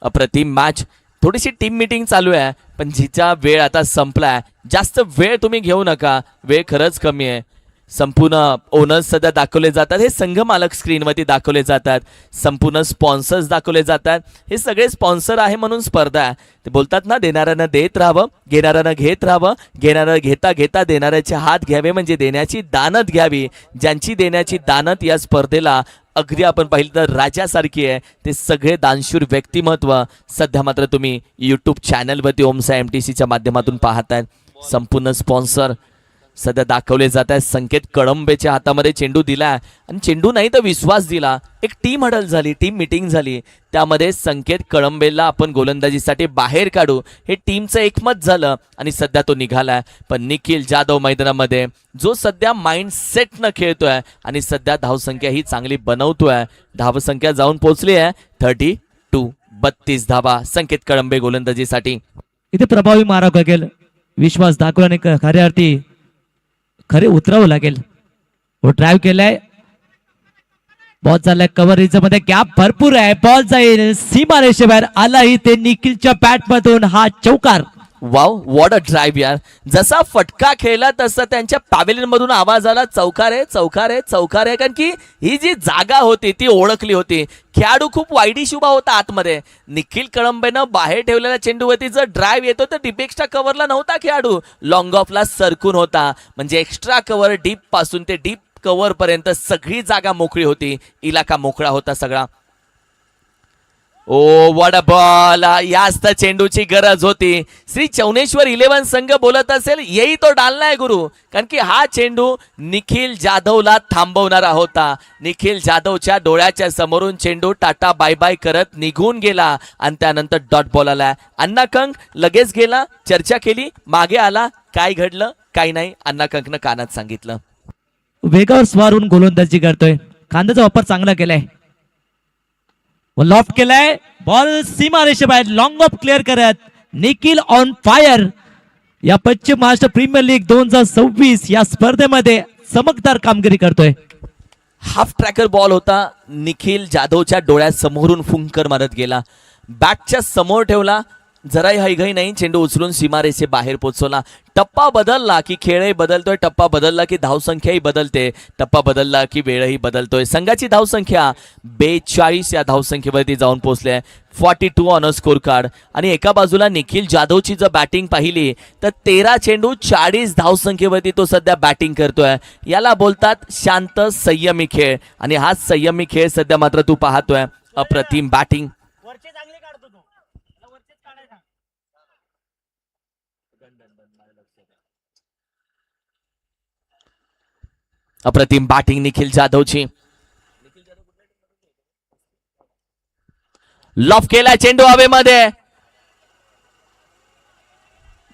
अप्रतिम मॅच. थोडीशी टीम मीटिंग चालू आहे, पण जिचा वेळ आता संपलाय. जास्त वेळ तुम्ही घेऊ नका, वेळ खरंच कमी आहे. संपूर्ण ओनर्स सध्या दाखवले जातात, हे संघ मालक स्क्रीनवरती दाखवले जातात. संपूर्ण स्पॉन्सर्स दाखवले जातात. हे सगळे स्पॉन्सर आहे म्हणून स्पर्धा आहे. ते बोलतात ना, देणाऱ्यानं देत राहावं, घेणाऱ्यानं घेत राहावं, घेणारं घेता घेता देणाऱ्याचे हात घ्यावे, म्हणजे देण्याची दानत घ्यावी. ज्यांची देण्याची दानत या स्पर्धेला अगदी आपण पाहिलं तर राजासारखी आहे. ते सगळे दानशूर व्यक्तिमत्व सध्या मात्र तुम्ही यूट्यूब चॅनलवरती ओमसा MTCच्या माध्यमातून पाहताय. संपूर्ण स्पॉन्सर सध्या दाखवले जात आहे. संकेत कळंबेच्या हातामध्ये चेंडू दिला आणि चेंडू नाही तर विश्वास दिला. एक टीम हडल झाली, टीम मीटिंग झाली. त्यामध्ये संकेत कळंबेला आपण गोलंदाजीसाठी बाहेर काढू हे टीमचं एकमत झालं आणि सध्या तो निघालाय. पण निखिल जाधव मैदानामध्ये जो सध्या माइंड सेट न खेळतोय आणि सध्या धावसंख्या ही चांगली बनवतोय. धावसंख्या जाऊन पोहोचली आहे 32. 32 धावा संकेत कळंबे गोलंदाजीसाठी. इथे प्रभावी मारावं लागेल, विश्वास दाखवल्याने खऱ्या अर्थी खरे उतरावं लागेल. वो ड्राईव्ह केलाय, बॉल चाललाय कव्हर मध्ये, गॅप भरपूर आहे. बॉल जाईल सीमारेषेबाहेर. आलाही ते निखिलच्या बॅट मधून हा चौकार. वाव, व्हॉट अ ड्राईव्ह यार. जसा फटका खेळला तसा त्यांच्या पॅव्हेलियन मधून आवाज आला, चौकार आहे, चौकार आहे, चौकार आहे. कारण की ही जी जागा होती ती ओळखली होती. खेळाडू खूप वाईडी शुभा होता आतमध्ये. निखिल कळंबेनं बाहेर ठेवलेल्या चेंडूवरती जर ड्राईव्ह येतो तर डीप एक्स्ट्रा कव्हरला नव्हता खेळाडू, लॉंग ऑफला सरकून होता. म्हणजे एक्स्ट्रा कव्हर डीप पासून ते डीप कव्हर पर्यंत सगळी जागा मोकळी होती, इलाका मोकळा होता सगळा. ओ व्हॉट अ बॉल. याच तर चेंडूची गरज होती. श्री चौनेश्वर 11 संघ बोलत असेल येई तो डालना है गुरु, कारण की हा चेंडू निखिल जाधवला थांबवणारा होता. निखिल जाधवच्या डोळ्याच्या समोरून चेंडू टाटा बाय बाय करत निघून गेला आणि त्यानंतर डॉट बॉल आला. अण्णा कंक लगेच गेला, चर्चा केली, मागे आला, काय घडलं काय नाही अण्णा कंकनं कानात सांगितलं. वेगावर स्वारून गोलंदाजी करतोय. खांद्याचा वापर चांगला केलाय, लॉफ्ट केलाय, ball Seema रेषेबाहेर. Long of clear करत निखिल ऑन फायर. या पश्चिम महाराष्ट्र प्रीमियर लीग 2026 या स्पर्धेमध्ये चमकदार कामगिरी करतोय. हाफ ट्रॅकर बॉल होता, निखिल जाधवच्या डोळ्यासमोरून फुंकर मारत गेला. बॅटच्या समोर ठेवला, जराही हयगई नाही, चेंडू उचलून सीमारेषे बाहेर पोहोचवला. टप्पा बदलला की खेळही बदलतोय, टप्पा बदलला की धावसंख्याही बदलते, टप्पा बदलला की वेळही बदलतोय. संघाची धावसंख्या 42 या धावसंख्येवरती जाऊन पोहोचले. 42 ऑन अ स्कोर कार्ड. आणि एका बाजूला निखिल जाधवची जर बॅटिंग पाहिली तर 13 चेंडू 40 धावसंख्येवरती तो सध्या बॅटिंग करतोय. याला बोलतात शांत संयमी खेळ, आणि हा संयमी खेळ सध्या मात्र तू पाहतोय. अप्रतिम बॅटिंग. अप्रतिम बॅटिंग निखिल जाधवची. लॉफ केला चेंडू हवेमध्ये,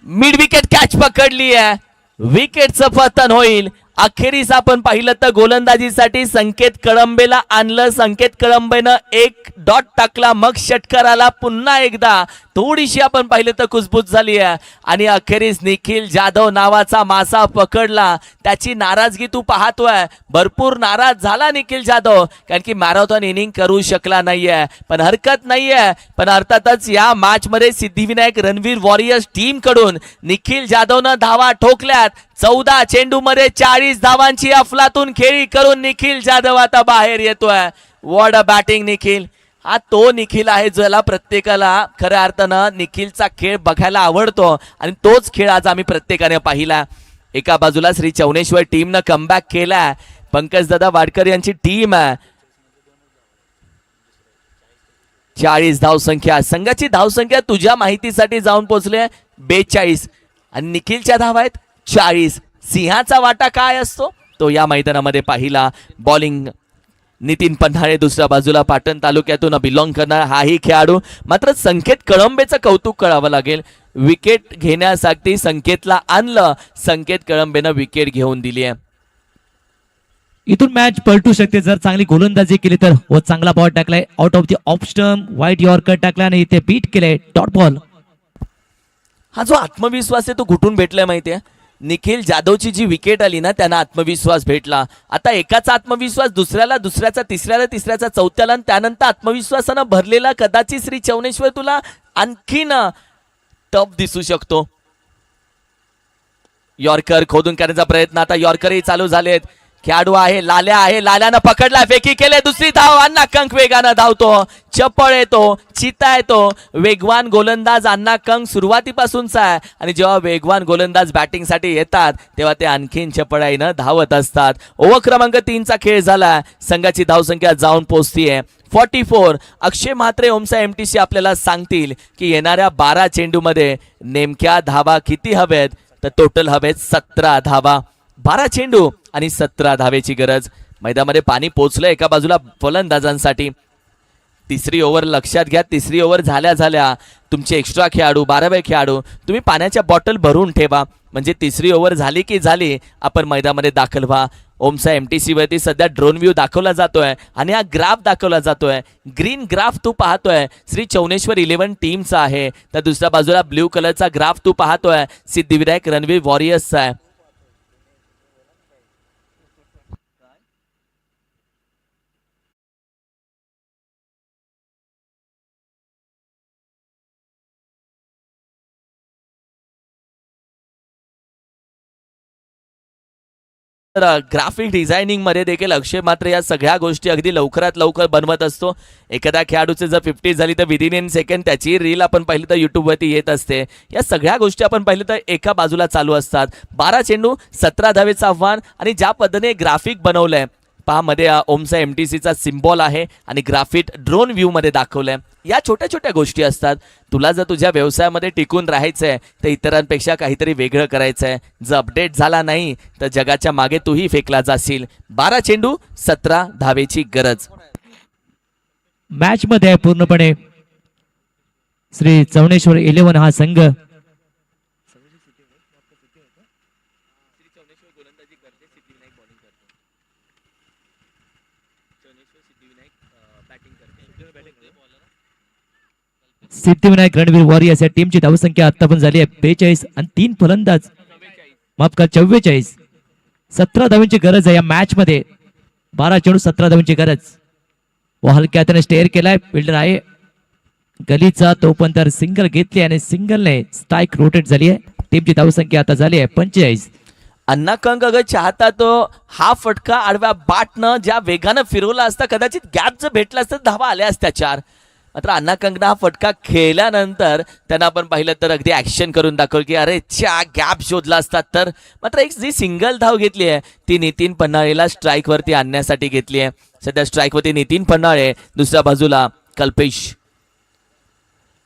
मिड विकेट कॅच पकडली आहे. विकेटचं पतन होईल. अखेरीस आपण पाहिलं तर गोलंदाजीसाठी संकेत कळंबेला आणलं. संकेत कळंबेनं एक डॉट टाकला, मग षटकार आला पुन्हा एकदा. थोडीशी आपण पाहिलं तर कुजबूज झाली आहे आणि अखेरीस निखिल जाधव नावाचा मासा पकडला. त्याची नाराजगी तू पाहतोय, भरपूर नाराज झाला निखिल जाधव, कारण की मॅरेथॉन इनिंग करू शकला नाहीये. पण हरकत नाहीये. पण अर्थातच या मॅच मध्ये सिद्धिविनायक रणवीर वॉरियर्स टीम कडून निखिल जाधवनं धावा ठोकल्यात. 14 चेंडू मध्ये 40 धावांची अफलातून खेळी करून निखिल जाधव आता बाहेर येतोय. What a batting Nikhil. हा तो निखिल आहे ज्याला प्रत्येकाला खऱ्या अर्थानं निखिलचा खेळ बघायला आवडतो आणि तोच खेळ आज आम्ही प्रत्येकाने पाहिला. एका बाजूला श्री चौनेश्वर टीमनं कमबॅक केलाय. पंकज दादा वाडकर यांची टीम आहे. 40 धावसंख्या, संघाची धावसंख्या तुझ्या माहितीसाठी जाऊन पोहोचले 42 आणि निखिलच्या धावा आहेत 40. सिंहाचा वाटा काय असतो तो या मैदानामध्ये पाहिला. बॉलिंग नितीन पन्हाळे, दुसऱ्या बाजूला पाटण तालुक्यातून बिलॉंग करणार हाही खेळाडू. मात्र संकेत कळंबेचं कौतुक करावं लागेल. विकेट घेण्यासाठी संकेतला आणलं, संकेत कळंबेनं विकेट घेऊन दिली आहे. इथून मॅच पलटू शकते जर चांगली गोलंदाजी केली तर. व चांगला बॉल टाकलाय out of the off stump, वाईट यॉर्कर टाकला आणि इथे बीट केलंय डॉट बॉल. हा जो आत्मविश्वास आहे तो कुठून भेटलाय माहितीये. निखिल जाधवची जी विकेट आली ना त्यांना आत्मविश्वास भेटला. आता एकाचा आत्मविश्वास दुसऱ्याला, दुसऱ्याचा तिसऱ्याला, तिसऱ्याचा चौथ्याला आणि त्यानंतर आत्मविश्वासानं भरलेला कदाचित श्री चौनेश्वर तुला आणखीन टफ दिसू शकतो. यॉर्कर खोदून करण्याचा प्रयत्न, आता यॉर्करही चालू झालेत. खेळाडू आहे लाल्या, आहे लाल्यानं पकडला, फेकी केले, दुसरी धाव. अण्णा कंक वेगानं धावतो, चपळ येतो, चिता येतो. वेगवान गोलंदाज अण्णा कंक सुरुवातीपासूनचा आहे आणि जेव्हा वेगवान गोलंदाज बॅटिंगसाठी येतात तेव्हा ते आणखीन चपळाईनं धावत असतात. ओव्हर क्रमांक 3चा खेळ झाला. संघाची धावसंख्या जाऊन पोहोचतीये 44. अक्षय म्हात्रे ओमसा एमटीसी आपल्याला सांगतील की येणाऱ्या 12 चेंडूमध्ये नेमक्या धावा किती हवेत. तर टोटल हवेत 17 धावा. 12 चेंडू आणि 17 धावेची गरज. मैदानामध्ये पाणी पोचलं एका बाजूला फलंदाजांसाठी. तिसरी ओव्हर लक्षात घ्या. तिसरी ओव्हर झाल्या झाल्या तुमचे एक्स्ट्रा खेळाडू 12वे खेळाडू तुम्ही पाण्याच्या बॉटल भरून ठेवा. म्हणजे तिसरी ओव्हर झाली की झाली आपण मैदानामध्ये दाखल व्हा. ओमसा एमटीसी वरती सध्या ड्रोन व्ह्यू दाखवला जातोय आणि हा ग्राफ दाखवला जातोय. ग्रीन ग्राफ तू पाहतोय श्री चौनेश्वर 11 टीमचा आहे. तर दुसऱ्या बाजूला ब्ल्यू कलरचा ग्राफ तू पाहतोय सिद्धिविनायक रणवीर वॉरियर्सचा आहे. तर ग्राफिक डिझायनिंग मध्ये देखील अक्षय मात्र या सगळ्या गोष्टी अगदी लवकरात लवकर बनवत असतो. एखाद्या खेळाडूची जर 50 झाली तर विदिन इन सेकंड त्याची रील आपण पाहिली तर युट्यूबवरती येत असते. या सगळ्या गोष्टी आपण पाहिलं तर एका बाजूला चालू असतात. 12 चेंडू 17 धावेचं आव्हान आणि ज्या पद्धतीने ग्राफिक बनवलंय पहा मध्ये ओमसा एमटीसीचा सिम्बॉल आहे आणि ग्राफिक ड्रोन व्ह्यू मध्ये दाखवलंय. या छोट्या छोट्या गोष्टी असतात. तुला जर तुझ्या व्यवसायामध्ये टिकून राहायचंय तर इतरांपेक्षा काहीतरी वेगळं करायचंय. जर अपडेट झाला नाही तर जगाच्या मागे तूही फेकला जाशील. 12 चेंडू 17 धावेची गरज. मॅच मध्ये आहे पूर्णपणे श्री चौनेश्वर 11 हा संघ. सिद्धिविनायक रणवीर वॉरियर्स या टीमची धावसंख्या आता पण झाली आहे 42 आणि 3 फलंदाज माफ कर 44. 17 धावांची गरज आहे या मॅच मध्ये. 12 चेंडू 17 धावांची गरज. व हलक्या त्याने स्टेअर केलाय. फिल्डर आहे गलीचा तो पण तर सिंगल घेतली आणि सिंगलने स्ट्राईक रोटेट झाली आहे. टीमची धावसंख्या आता झाली आहे 45. अण्णा कंक अगर चाहता तो हा फटका आडव्या बाटनं ज्या वेगानं फिरवला असता कदाचित गॅप जर भेटला असता धावा आल्या असत्या 4. मात्र अण्णा कंकनं हा फटका खेळल्यानंतर त्यांना आपण पाहिलं तर अगदी ऍक्शन करून दाखवलं की अरे गॅप शोधला असतात तर. मात्र एक जी सिंगल धाव घेतली आहे ती नितीन पन्हाळेला स्ट्राईक वरती आणण्यासाठी घेतली आहे. सध्या स्ट्राईक वरती नितीन पन्हाळे, दुसऱ्या बाजूला कल्पेश.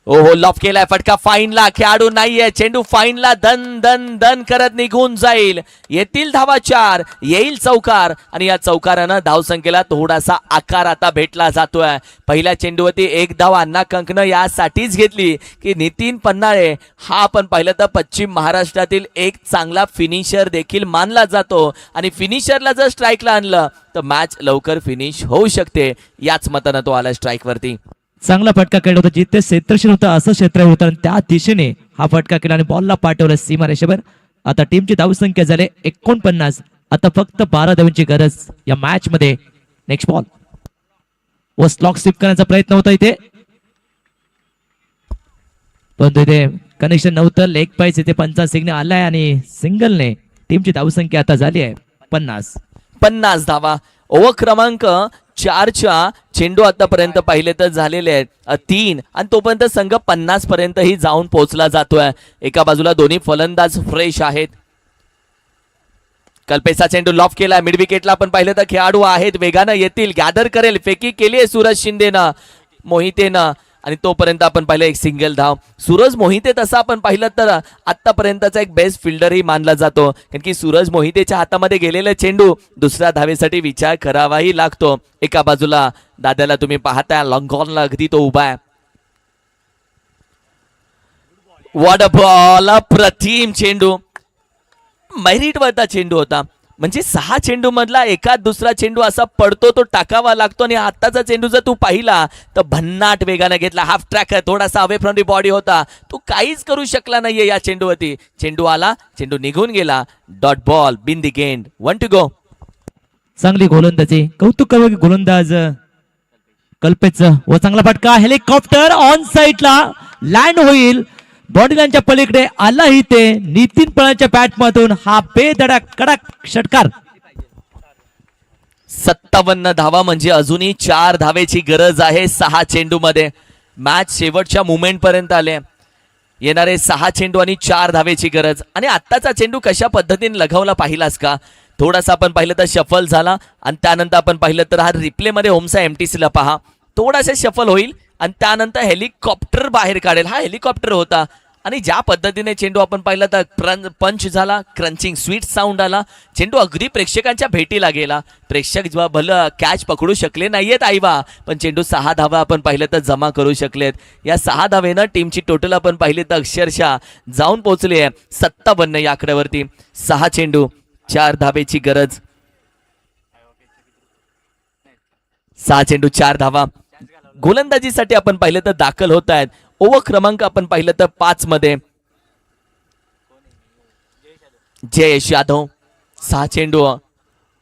ओहो लॉफ केलाय फटका फाईनला. खेळाडू नाहीये. चेंडू फाईनला धन धन धन करत निघून जाईल. येतील धावा 4, येईल चौकार आणि या चौकारानं धावसंख्येला थोडासा आकार आता भेटला जातोय. पहिल्या चेंडूवरती 1 धाव अण्णा कंकनं यासाठीच घेतली की नितीन पन्हाळे हा आपण पाहिलं तर पश्चिम महाराष्ट्रातील एक चांगला फिनिशर देखील मानला जातो आणि फिनिशरला जर स्ट्राईकला आणलं तर मॅच लवकर फिनिश होऊ शकते. याच मतानं तो आला स्ट्राईक वरती. चांगला फटका खेळला होता. जिथे क्षेत्रशील होतं असं क्षेत्र होतं आणि त्या दिशेने हा फटका केला आणि बॉलला पाठवलं सीमा रेषेवर. आता टीमची धावसंख्या झाली 49. आता फक्त 12 धावांची गरज या मॅच मध्ये. नेक्स्ट बॉल व स्लॉक स्लिप करण्याचा प्रयत्न होता इथे पण इथे कनेक्शन नव्हतं. लेग पाईस इथे पंचा सिग्नल आलाय आणि सिंगलने टीमची धावसंख्या आता झाली आहे 50 धावा. ओव्हर क्रमांक 4च्या चेंडू आतापर्यंत पाहिले तर झालेले आहेत 3 आणि तोपर्यंत संघ 50 पर्यंतही जाऊन पोहोचला जातोय. एका बाजूला दोन्ही फलंदाज फ्रेश आहेत. कल्पेशचा चेंडू लॉफ केला मिड विकेटला आपण पाहिलं तर खेळाडू आहेत वेगानं येतील गॅदर करेल फेकी केली आहे सूरज शिंदेनं मोहितेनं आणि तोपर्यंत आपण पाहिलं एक सिंगल धाव सूरज मोहिते तसं आपण पाहिलं तर आतापर्यंतचा एक बेस्ट फिल्डरही मानला जातो कारण की सूरज मोहितेच्या हातामध्ये गेलेला चेंडू दुसऱ्या धावेसाठी विचार करावाही लागतो एका बाजूला दादाला तुम्ही पाहताय लॉंगॉनला अगदी तो उभा आहे वॉट अ बॉल अप्रतिम चेंडू मेरिटवरचा चेंडू होता म्हणजे 6 चेंडू मधला एकाच दुसरा चेंडू असा पडतो तो टाकावा लागतो आणि आत्ताचा चेंडू जर तू पाहिला तर भन्नाट वेगाने घेतला हाफ ट्रॅक थोडासा अवे फ्रॉम दी बॉडी होता तू काहीच करू शकला नाहीये या चेंडूवरती चेंडू आला चेंडू निघून गेला डॉट बॉल बिन दी गेंड 1 टू गो चांगली गोलंदाजी कौतुक करावं की गोलंदाज कल्पेशचं व चांगला फटका हेलिकॉप्टर ऑन साईडला लँड होईल बॉडी लाईनच्या पलीकडे आलाही ते नितीन पळाच्या बॅट मधून हा बेधडक कडक षटकार 57 धावा म्हणजे अजूनही 4 धावेची गरज आहे 6 चेंडू मध्ये मॅच शेवटच्या मुमेंट पर्यंत आले येणारे 6 चेंडू आणि 4 धावेची गरज आणि आत्ताचा चेंडू कशा पद्धतीने लगावला पाहिलास का थोडासा आपण पाहिलं तर शफल झाला आणि त्यानंतर आपण पाहिलं तर हा रिप्ले मध्ये होमसा एमटीसीला पहा थोडासा शफल होईल आणि त्यानंतर हेलिकॉप्टर बाहेर काढेल हा हेलिकॉप्टर होता आणि ज्या पद्धतीने चेंडू आपण पाहिला तर पंच झाला क्रंचिंग स्वीट साऊंड आला चेंडू अगदी प्रेक्षकांच्या भेटीला गेला प्रेक्षक जेव्हा भलं कॅच पकडू शकले नाहीयेत आईवा पण चेंडू 6 धावा आपण पाहिलं तर जमा करू शकलेत या 6 धावेनं टीमची टोटल आपण पाहिली तर अक्षरशः जाऊन पोहोचली आहे 57 या आकड्यावरती 6 चेंडू 4 धावेची गरज 6 चेंडू 4 धावा गोलंदाजीसाठी आपण पाहिलं तर दाखल होत आहेत ओव्हर क्रमांक आपण पाहिलं तर 5 मध्ये जयेश यादव 6 चेंडू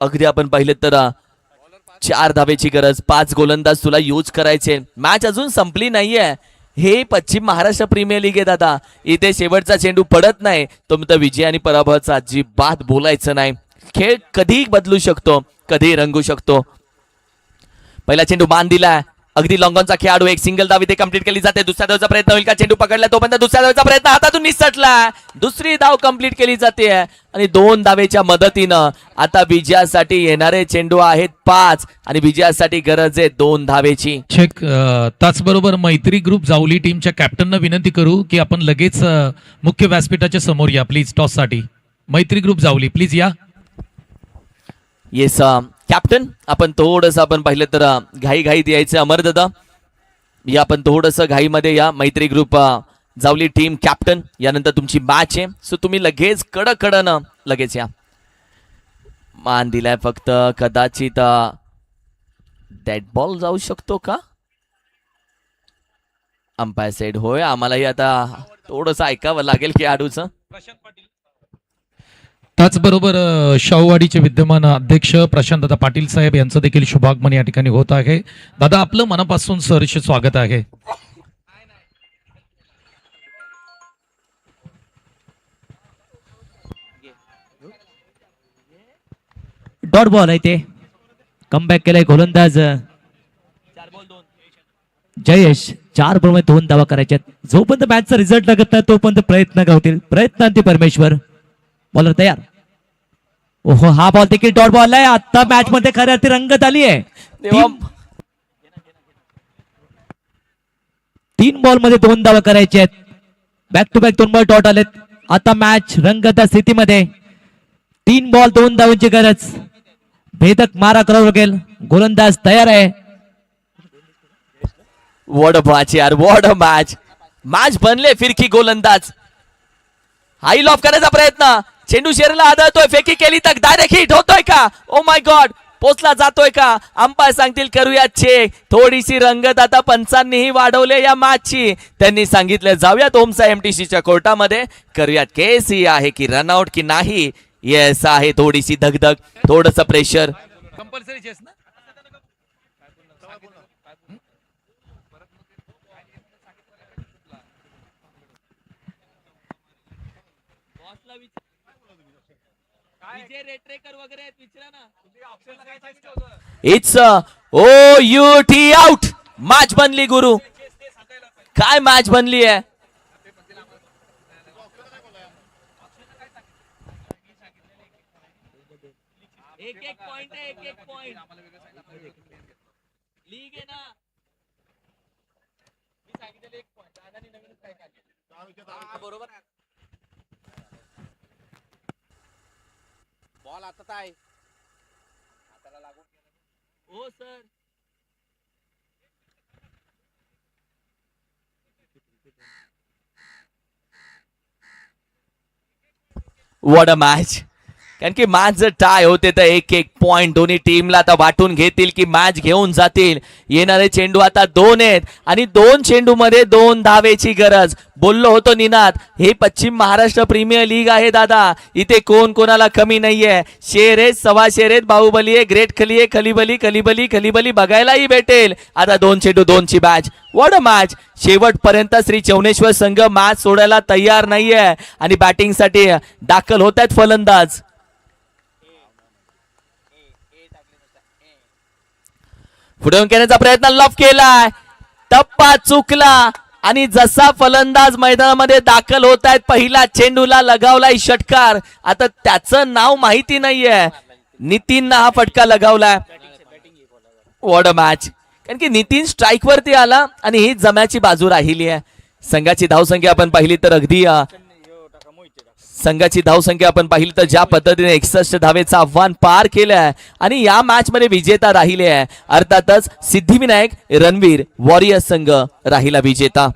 अगदी आपण पाहिलं तर 4 धावेची गरज 5 गोलंदाज तुला यूज करायचे मॅच अजून संपली नाहीये हे पश्चिम महाराष्ट्र प्रीमियर लीग आहे दादा इथे शेवटचा चेंडू पडत नाही तो तर विजय आणि पराभवाचा अजिबात बोलायचं नाही खेळ कधीही बदलू शकतो कधीही रंगू शकतो पहिला चेंडू बांध दिलाय अगदी लॉंगॉनचा खेळाडू एक सिंगल धाव इथे कंप्लीट केली जाते दुसऱ्या धावचा प्रयत्न होईल का चेंडू पकडला तोपर्यंत दुसऱ्या धावचा प्रयत्न हातातून निसटला दुसरी धाव कंप्लीट केली जाते आणि 2 धावेच्या मदतीनं आता विजयासाठी येणारे चेंडू आहेत 5 आणि विजयासाठी गरज आहे 2 धावेची चेक त्याचबरोबर मैत्री ग्रुप जावली टीमच्या कॅप्टनना विनंती करू की आपण लगेच मुख्य व्यासपीठाच्या समोर या प्लीज टॉस साठी मैत्री ग्रुप जावली प्लीज या येस कॅप्टन आपण थोडंसं आपण पाहिलं तर घाई द्यायचं अमर दादा या आपण थोडंसं घाईमध्ये या मैत्री ग्रुप जावली टीम कॅप्टन यानंतर तुमची मॅच आहे सो तुम्ही लगेच कडकडनं लगेच या मान दिलाय फक्त कदाचित डेड बॉल जाऊ शकतो का अंपायर साइड होय आम्हालाही आता थोडंसं ऐकावं लागेल खेळाडूचं त्याचबरोबर शाहूवाडीचे विद्यमान अध्यक्ष प्रशांत दादा पाटील साहेब यांचं देखील शुभागमन या ठिकाणी होत आहे दादा आपलं मनापासून सहर्ष स्वागत आहे डॉट बॉल आहे ते कमबॅक केलाय गोलंदाज जयेश 4 बॉल मध्ये 2 धावा करायच्यात जोपर्यंत मॅचचा रिझल्ट लागत नाही तोपर्यंत प्रयत्न गावतील प्रयत्नांती परमेश्वर बॉलर तयार ओहो हा बॉल देखील डॉट बॉल आहे आता मॅच मध्ये खऱ्या अर्थी रंगत आली आहे 3 बॉल मध्ये 2 धावा करायचे आहेत back to back 2 ball dot आलेत आता मॅच रंगत स्थितीमध्ये 3 बॉल 2 धावांची गरज भेदक मारा करावं लागेल गोलंदाज तयार आहे वॉट अ मॅच यार वॉट अ मॅच बनले फिरकी गोलंदाज हाई लॉफ करण्याचा प्रयत्न चेंडू शेरला आदळतोय फेकी केली तर डायरेक्ट हिट होतोय का ओ माय गॉड पोचला जातोय का अंपायर सांगतील करूया चेक थोडीशी रंगत आता पंचांनीही वाढवले या मॅचची त्यांनी सांगितलं जाऊयात ओमसा एमटीसीच्या कोर्टामध्ये करूयात केस ही आहे की रनआउट की नाही येस आहे थोडीशी धगधग थोडस प्रेशर कंपल्सरी चेस ना it's O U T out match बनली गुरु काय मॅच बनली आहे एक पॉइंट आहे, एक पॉइंट लीग आहे ना. मी सांगितलेलं एक पॉइंट दादाने नवीनच काय काढलं. बरोबर बॉल हातात आहे हाताला लागून हो सर. What a match. कारण की मॅच जर टाय होते तर एक एक पॉइंट दोन्ही टीमला आता वाटून घेतील की मॅच घेऊन जातील. येणारे चेंडू आता 2 आहेत आणि 2 चेंडू मध्ये 2 धावेची गरज. बोललो होतो निनाद, हे पश्चिम महाराष्ट्र प्रीमियर लीग आहे दादा, इथे कोण कोणाला कमी नाहीये. शेर आहेत, सवा शेर आहेत, बाहुबली आहे, ग्रेट खली आहे, खलीबली खलीबली खलीबली बघायलाही भेटेल. आता 2 चेंडू 2 ची मॅच. What a match. शेवटपर्यंत श्री चौनेश्वर संघ मॅच सोडायला तयार नाहीये आणि बॅटिंगसाठी दाखल होत आहेत फलंदाज. पुढे येण्याचा प्रयत्न लॉफ केलाय, टप्पा चुकला आणि जसा फलंदाज मैदानामध्ये दाखल होत आहेत पहिला चेंडूला लगावलाय षटकार. आता त्याचं नाव माहिती नाहीये, नितीननं हा फटका लगावलाय. What a match. कारण की नितीन स्ट्राईक वरती आला आणि ही जम्याची बाजू राहिली आहे. संघाची धावसंख्या आपण पाहिली तर अगदी संघाची धावसंख्या आपण पाहिली तर ज्या पद्धतीने 61 धावेचं आव्हान पार केलंय आणि या मॅच मध्ये विजेता राहिले आहे. अर्थातच सिद्धिविनायक रणवीर वॉरियर्स संघ राहिला विजेता.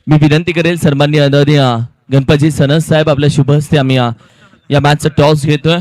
मी विनंती करेल सन्माननीय आदरणीय गणपती सनस साहेब, आपल्या शुभ हस्ते आम्ही या मॅचचा टॉस घेतोय.